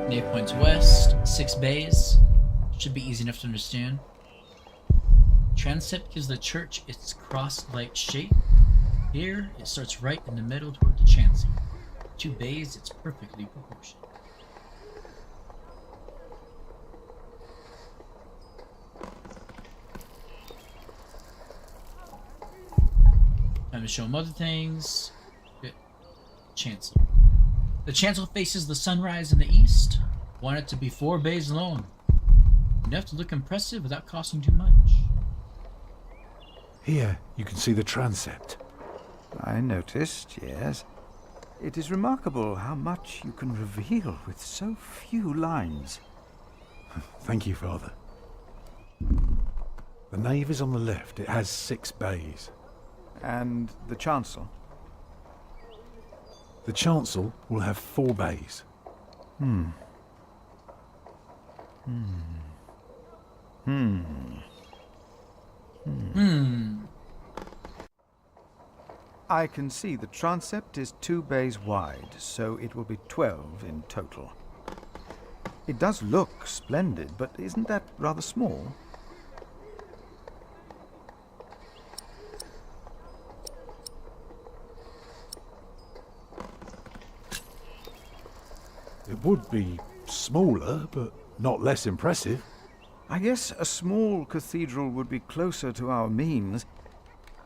Nave points west, 6 bays. Should be easy enough to understand. Transept gives the church its cross-like shape. Here, it starts right in the middle toward the chancel. 2 bays, it's perfectly proportioned. Time to show them other things. Good. Chancel. The chancel faces the sunrise in the east. Want it to be 4 bays long. Enough to look impressive without costing too much. Here, you can see the transept. I noticed, yes. It is remarkable how much you can reveal with so few lines. Thank you, Father. The nave is on the left. It has 6 bays. And the chancel? The chancel will have 4 bays. I can see the transept is 2 bays wide, so it will be 12 in total. It does look splendid, but isn't that rather small? It would be Smaller, but not less impressive. I guess a small cathedral would be closer to our means.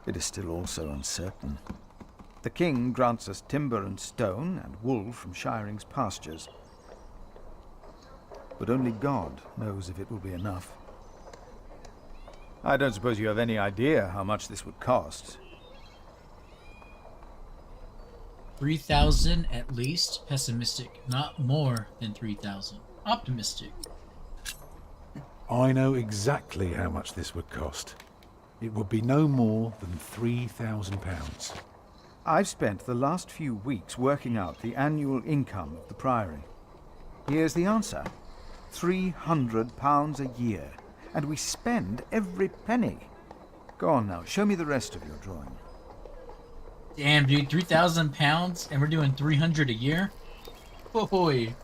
It is still also uncertain. The king grants us timber and stone and wool from Shiring's pastures. But only God knows if it will be enough. I don't suppose you have any idea how much this would cost. 3,000 at least. Pessimistic. Not more than 3,000. Optimistic. I know exactly how much this would cost. It would be no more than £3,000. I've spent the last few weeks working out the annual income of the Priory. Here's the answer. £300 a year. And we spend every penny. Go on now, show me the rest of your drawing. Damn, dude, £3,000 and we're doing 300 a year? Boy.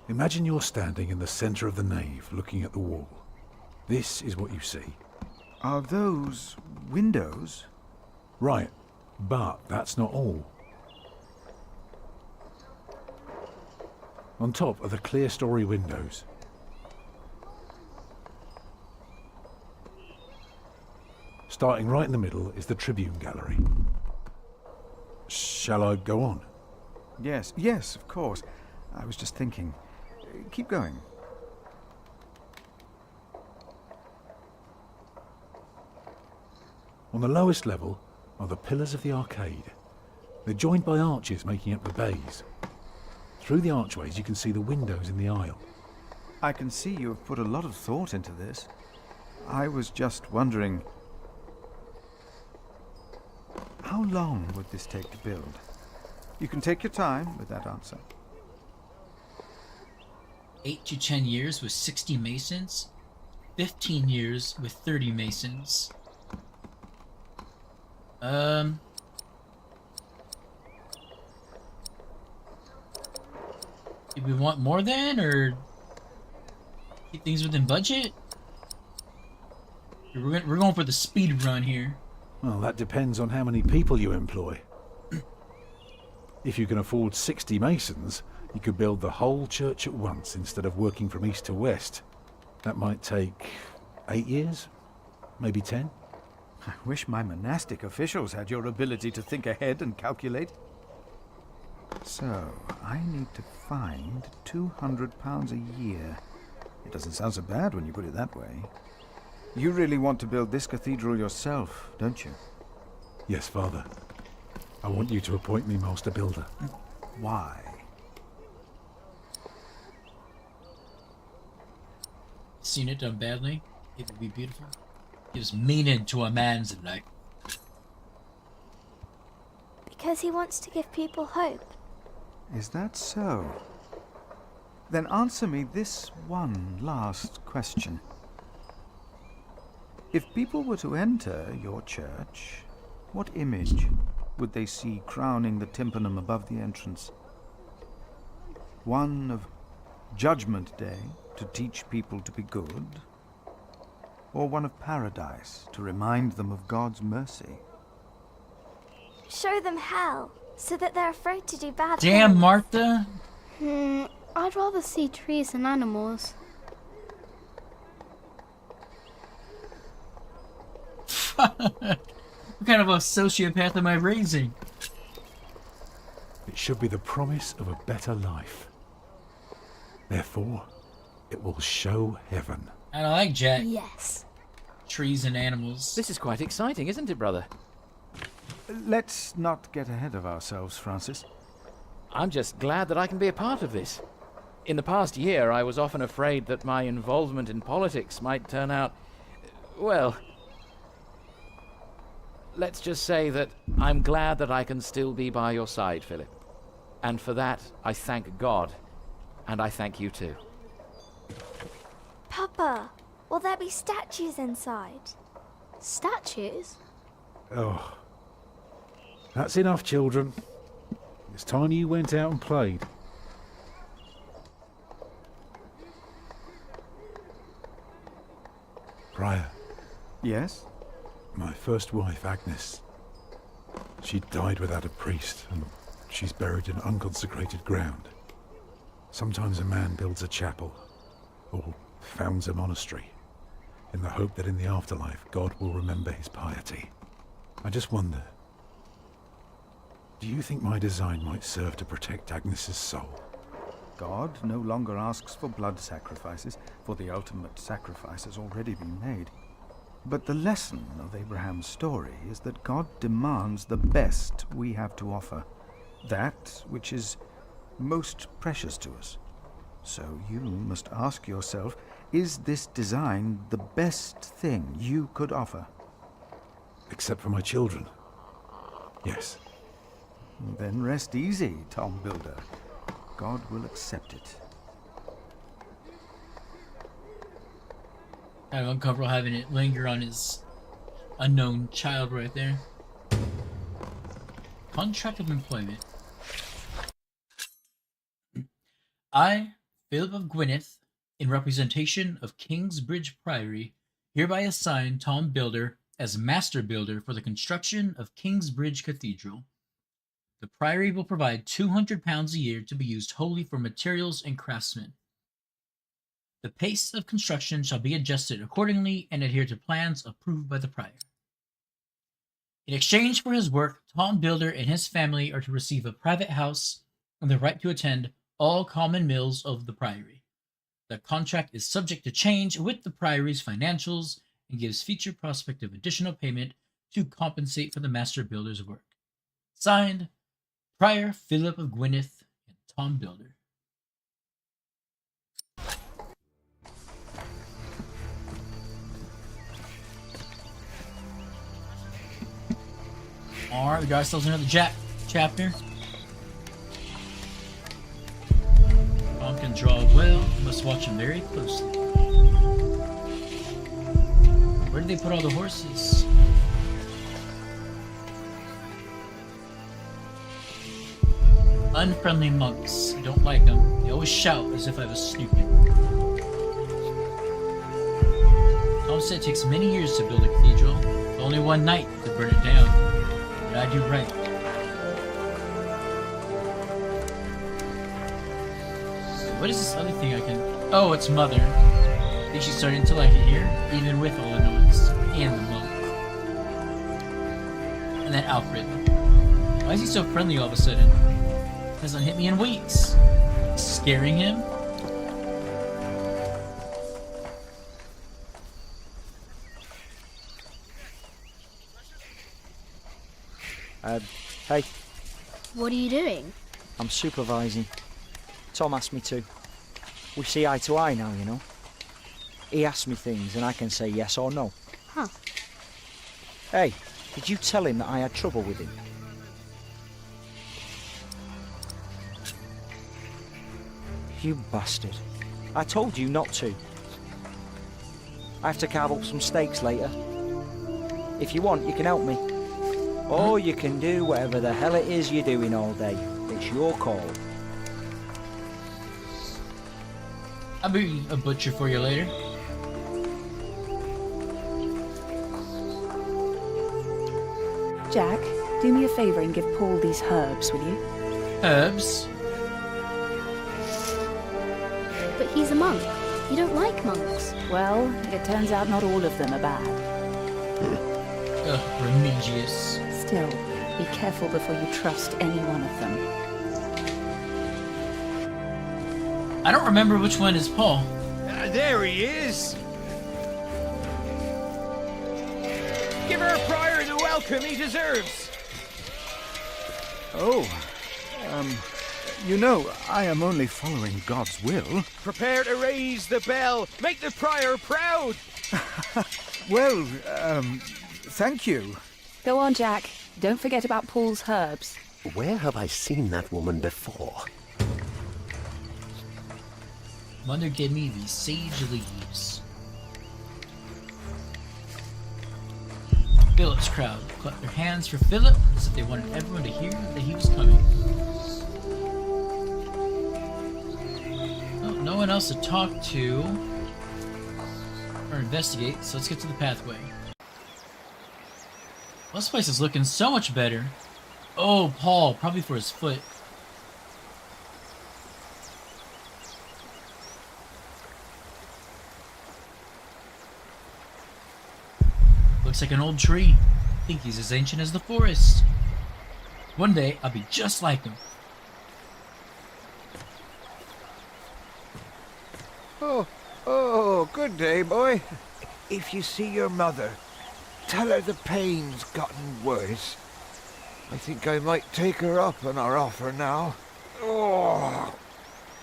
Imagine you're standing in the centre of the nave looking at the wall. This is what you see. Are those windows? Right, but that's not all. On top are the clear-story windows. Starting right in the middle is the Tribune Gallery. Shall I go on? Yes, of course. I was just thinking. Keep going. On the lowest level are the pillars of the arcade. They're joined by arches making up the bays. Through the archways you can see the windows in the aisle. I can see you have put a lot of thought into this. I was just wondering, how long would this take to build? You can take your time with that answer. 8 to 10 years with 60 masons. 15 years with 30 masons. Do we want more then, or keep things within budget? We're going for the speed run here. Well, that depends on how many people you employ. If you can afford 60 masons, you could build the whole church at once instead of working from east to west. That might take 8 years, maybe 10. I wish my monastic officials had your ability to think ahead and calculate. So, I need to find £200 a year. It doesn't sound so bad when you put it that way. You really want to build this cathedral yourself, don't you? Yes, Father. I want you to appoint me Master Builder. Why? Seen it done badly, it would be beautiful. Gives meaning to a man's life. Because he wants to give people hope. Is that so? Then answer me this one last question. If people were to enter your church, what image would they see crowning the tympanum above the entrance? One of Judgment Day to teach people to be good? Or one of paradise to remind them of God's mercy? Show them hell, so that they're afraid to do bad Damn, things. Martha! I'd rather see trees and animals. What kind of a sociopath am I raising? It should be the promise of a better life. Therefore, it will show heaven. I don't like Jack. Yes. Trees and animals. This is quite exciting, isn't it, brother? Let's not get ahead of ourselves, Francis. I'm just glad that I can be a part of this. In the past year, I was often afraid that my involvement in politics might turn out, well, let's just say that I'm glad that I can still be by your side, Philip. And for that, I thank God, and I thank you too. Papa, will there be statues inside? Statues? Oh. That's enough, children. It's time you went out and played. Prior. Yes? My first wife, Agnes. She died without a priest, and she's buried in unconsecrated ground. Sometimes a man builds a chapel, or founds a monastery, in the hope that in the afterlife God will remember his piety. I just wonder, do you think my design might serve to protect Agnes's soul? God no longer asks for blood sacrifices, for the ultimate sacrifice has already been made. But the lesson of Abraham's story is that God demands the best we have to offer, that which is most precious to us. So you must ask yourself, is this design the best thing you could offer? Except for my children. Yes. Then rest easy, Tom Builder. God will accept it. Kind of uncomfortable having it linger on his unknown child right there. Contract of employment. I, Philip of Gwynedd, in representation of Kingsbridge Priory, hereby assign Tom Builder as master builder for the construction of Kingsbridge Cathedral. The Priory will provide £200 a year to be used wholly for materials and craftsmen. The pace of construction shall be adjusted accordingly and adhere to plans approved by the Prior. In exchange for his work, Tom Builder and his family are to receive a private house and the right to attend all common mills of the Priory. The contract is subject to change with the Priory's financials and gives future prospect of additional payment to compensate for the master builder's work. Signed, Prior Philip of Gwynedd and Tom Builder. Alright, we got ourselves another chapter. Tom can draw well. You must watch him very closely. Where did they put all the horses? Unfriendly monks. I don't like them. They always shout as if I was stupid. Tom said it takes many years to build a cathedral. Only one night to burn it down. But I do right. What is this other thing I can... Oh, it's Mother. I think she's starting to like it here, even with all the noise. And the monk. And then Alfred. Why is he so friendly all of a sudden? Hasn't hit me in weeks. Scaring him? Hey. What are you doing? I'm supervising. Tom asked me to. We see eye to eye now, you know. He asks me things and I can say yes or no. Huh. Hey, did you tell him that I had trouble with him? You bastard. I told you not to. I have to carve up some steaks later. If you want, you can help me. Or you can do whatever the hell it is you're doing all day. It's your call. I'll be a butcher for you later. Jack, do me a favour and give Paul these herbs, will you? Herbs? But he's a monk. You don't like monks. Well, it turns out not all of them are bad. Ugh, Remigius. Still, be careful before you trust any one of them. I don't remember which one is Paul. There he is! Give our prior the welcome he deserves! Oh, you know, I am only following God's will. Prepare to raise the bell! Make the prior proud! Well, thank you. Go on, Jack. Don't forget about Paul's herbs. Where have I seen that woman before? Mother gave me these sage leaves. Philip's crowd clapped their hands for Philip as if they wanted everyone to hear that he was coming. Oh, no one else to talk to or investigate, so let's get to the pathway. Well, this place is looking so much better. Oh, Paul, probably for his foot. Looks like an old tree. I think he's as ancient as the forest. One day, I'll be just like him. Oh, good day, boy. If you see your mother, tell her the pain's gotten worse. I think I might take her up on our offer now. Oh,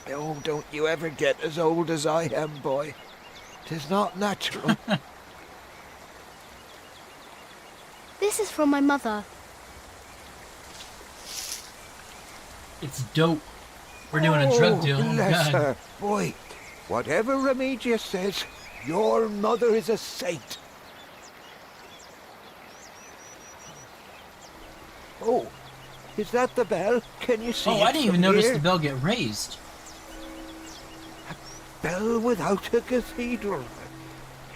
don't you ever get as old as I am, boy. 'Tis not natural. This is from my mother. It's dope. We're doing a drug deal. Oh, bless God. her. Boy, whatever Remedius says, your mother is a saint. Oh, is that the bell? Can you see Oh, it I didn't even from notice here? the bell get raised. Bell without a cathedral.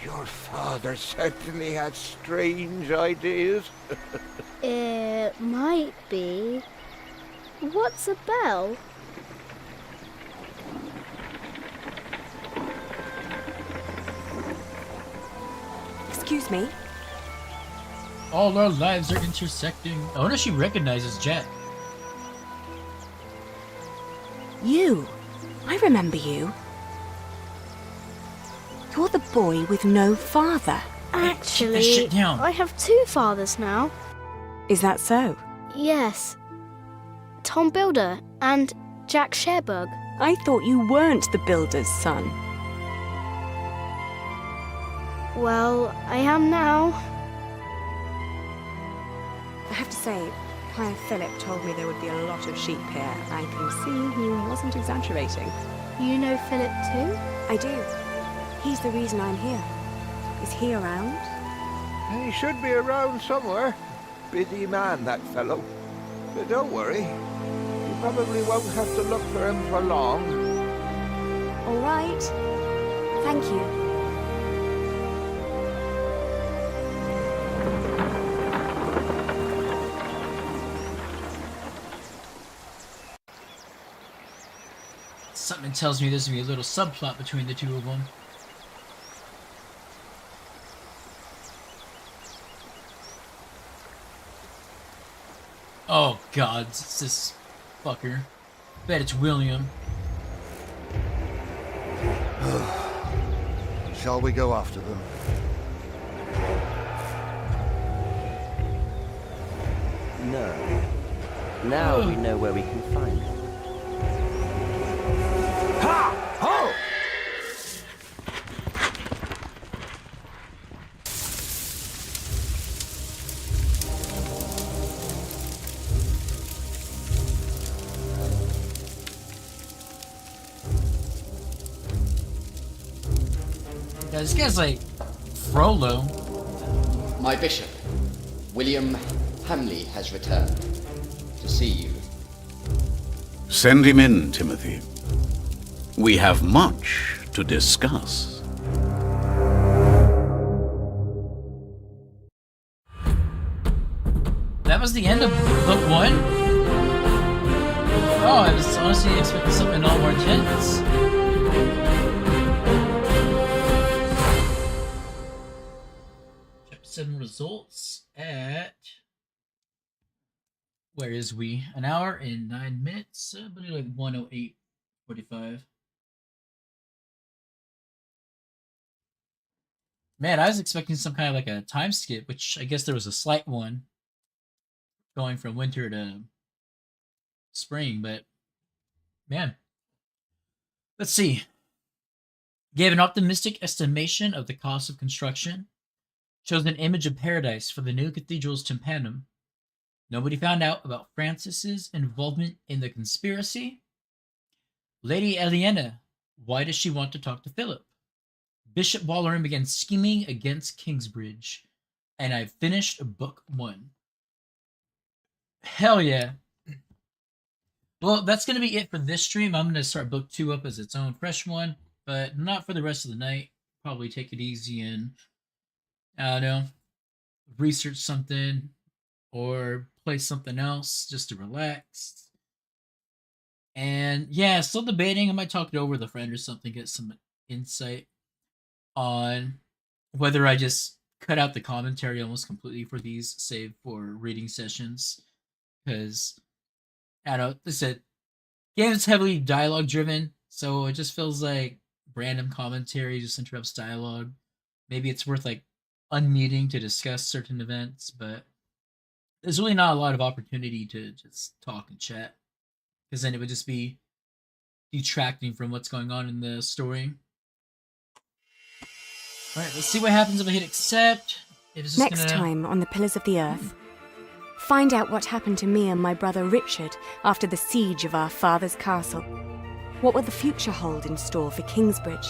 Your father certainly had strange ideas. It might be. What's a bell? Excuse me? All our lives are intersecting. I wonder if she recognizes Jack. You. I remember you. You're the boy with no father. Actually, I have two fathers now. Is that so? Yes. Tom Builder and Jack Sherbug. I thought you weren't the builder's son. Well, I am now. I have to say, Prior Philip told me there would be a lot of sheep here. I can see he wasn't exaggerating. You know Philip too? I do. He's the reason I'm here. Is he around? He should be around somewhere. Busy man, that fellow. But don't worry. You probably won't have to look for him for long. All right. Thank you. Something tells me there's gonna be a little subplot between the two of them. Oh God, it's this fucker. Bet it's William. Shall we go after them? No. Now we know where we can find them. Ha! Ho! Yeah, this guy's like Frollo. My bishop, William Hamley, has returned to see you. Send him in, Timothy. We have much to discuss. That was the end of book one? Oh, I was honestly expecting something all more intense. Ch.7 Results at... Where is we? An hour and 9 minutes? I believe like 1:08:45. Man, I was expecting some kind of like a time skip, which I guess there was a slight one. Going from winter to spring, but man. Let's see. Gave an optimistic estimation of the cost of construction. Shows an image of paradise for the new cathedral's tympanum. Nobody found out about Francis's involvement in the conspiracy. Lady Aliena, why does she want to talk to Philip? Bishop Walleran began scheming against Kingsbridge. And I've finished book one. Hell yeah. Well, that's going to be it for this stream. I'm going to start book two up as its own fresh one, but not for the rest of the night. Probably take it easy and, I don't know, research something, or play something else just to relax. And yeah, still debating. I might talk it over with a friend or something, get some insight on whether I just cut out the commentary almost completely for these, save for reading sessions. Because, I don't know, like I said, game's heavily dialogue driven, so it just feels like random commentary just interrupts dialogue. Maybe it's worth like unmuting to discuss certain events, but there's really not a lot of opportunity to just talk and chat, because then it would just be detracting from what's going on in the story. Alright, let's see what happens if I hit accept. If it's just Next time on the Pillars of the Earth, find out what happened to me and my brother Richard after the siege of our father's castle. What will the future hold in store for Kingsbridge?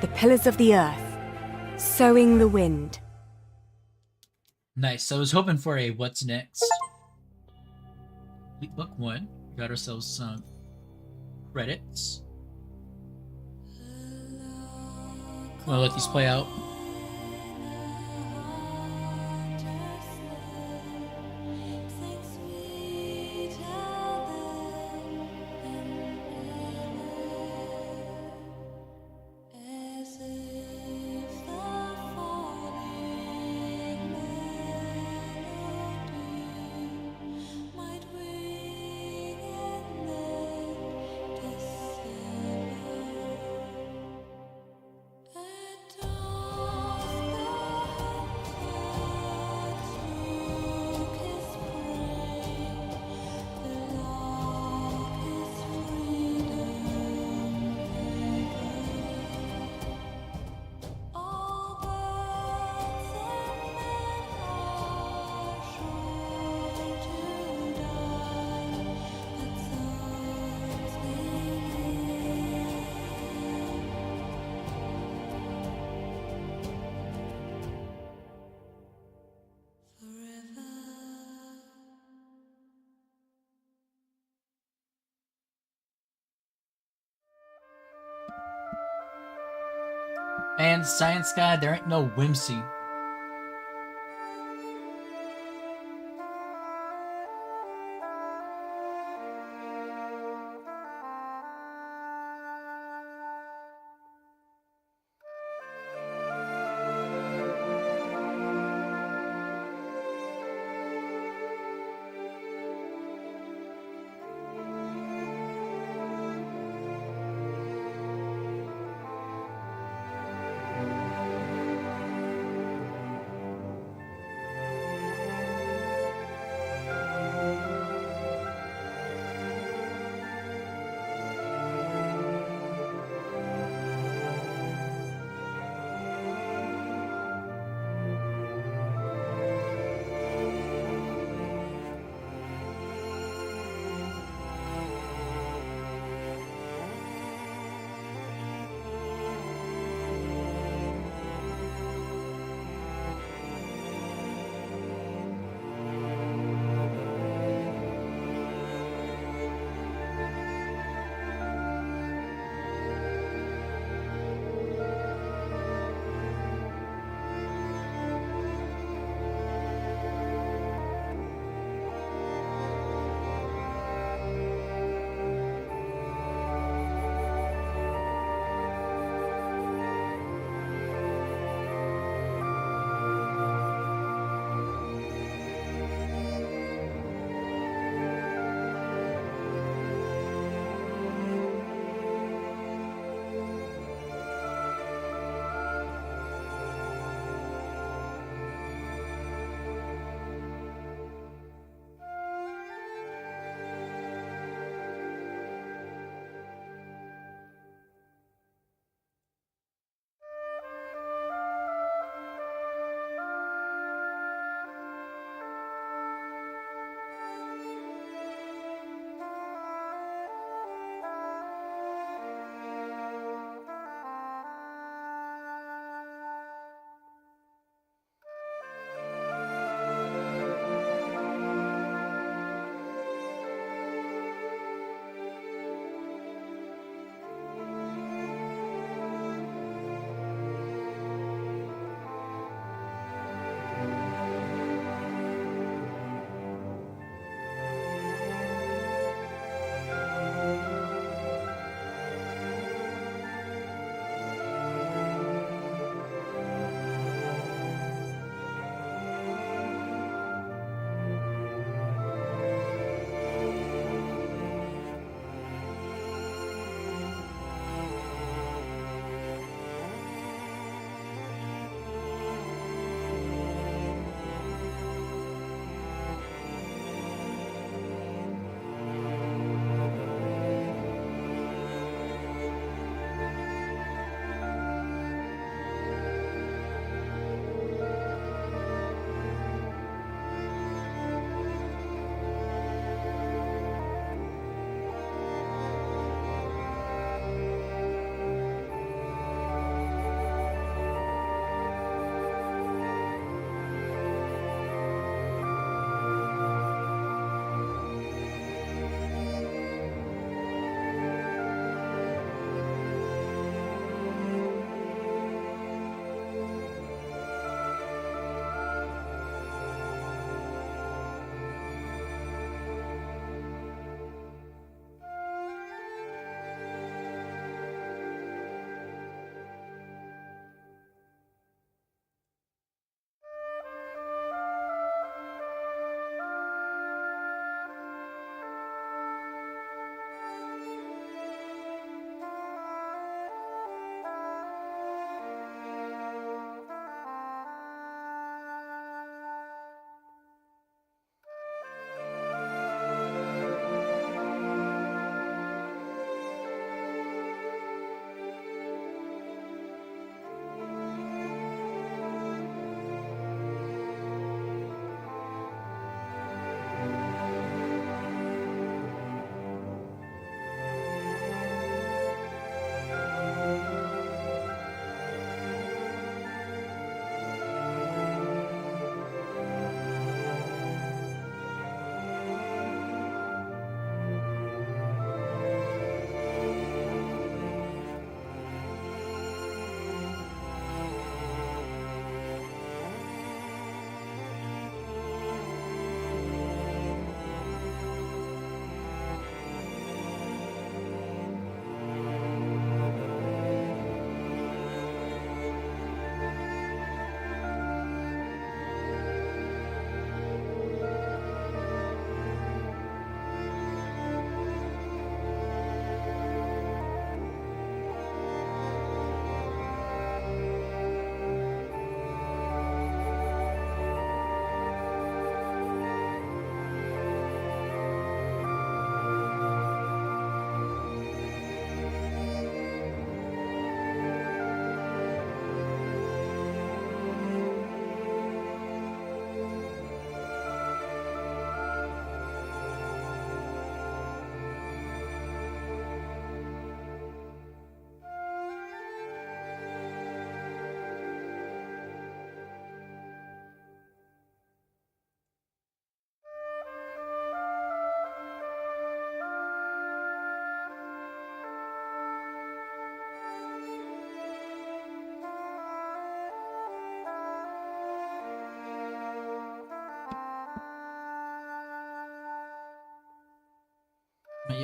The Pillars of the Earth, Sowing the Wind. Nice. I was hoping for a what's next. Book 1. We got ourselves some credits. I'll let these play out. And Science Guy, there ain't no whimsy.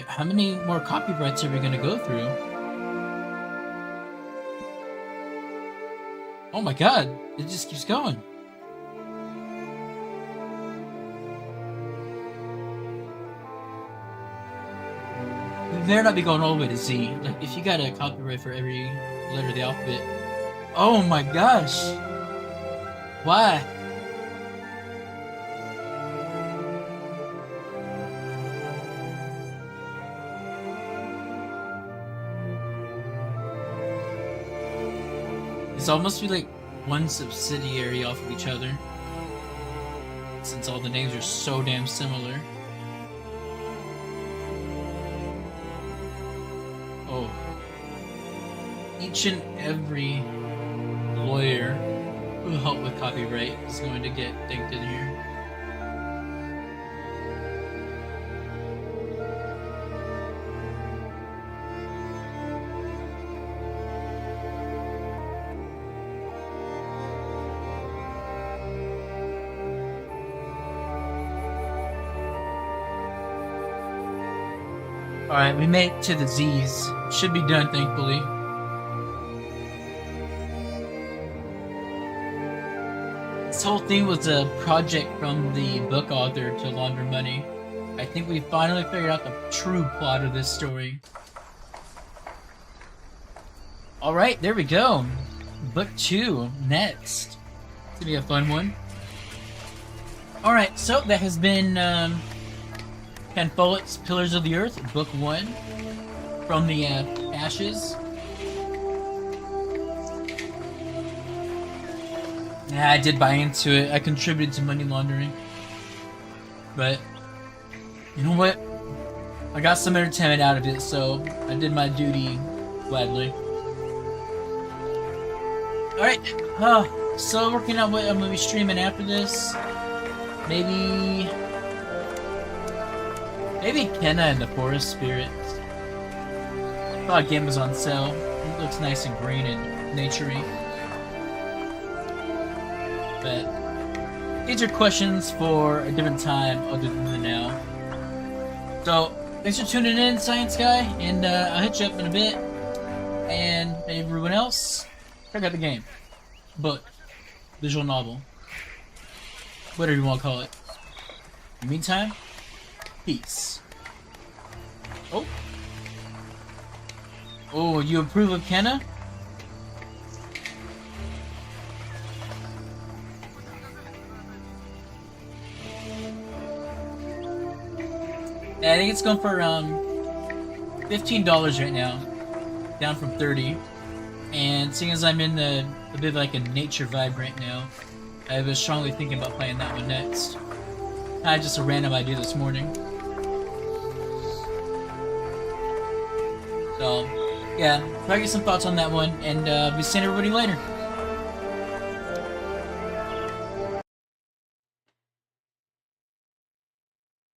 How many more copyrights are we gonna go through? Oh my god, it just keeps going. We better not be going all the way to Z. Like, if you got a copyright for every letter of the alphabet. Oh my gosh! Why? It's almost be like one subsidiary off of each other, since all the names are so damn similar. Oh. Each and every lawyer who helped with copyright is going to get thanked in here. Alright, we made it to the Z's. Should be done, thankfully. This whole thing was a project from the book author to launder money. I think we finally figured out the true plot of this story. Alright, there we go. Book 2, next. It's gonna be a fun one. Alright, so that has been Ken Follett's Pillars of the Earth, Book 1, From the Ashes. Yeah, I did buy into it. I contributed to money laundering. But, you know what? I got some entertainment out of it, so I did my duty gladly. Alright, so working out what I'm going to be streaming after this. Maybe Kenna and the Forest Spirits. I thought game was on sale. It looks nice and green and naturey. But these are questions for a different time other than the now. So, thanks for tuning in, Science Guy, and I'll hit you up in a bit. And everyone else, check out the game. Book. Visual novel. Whatever you want to call it. In the meantime, peace. Oh. Oh, you approve of Kenna? Yeah, I think it's going for around $15 right now. Down from $30. And seeing as I'm in a bit of like a nature vibe right now, I was strongly thinking about playing that one next. Just a random idea this morning. So, yeah, try to get some thoughts on that one, and be seeing everybody later.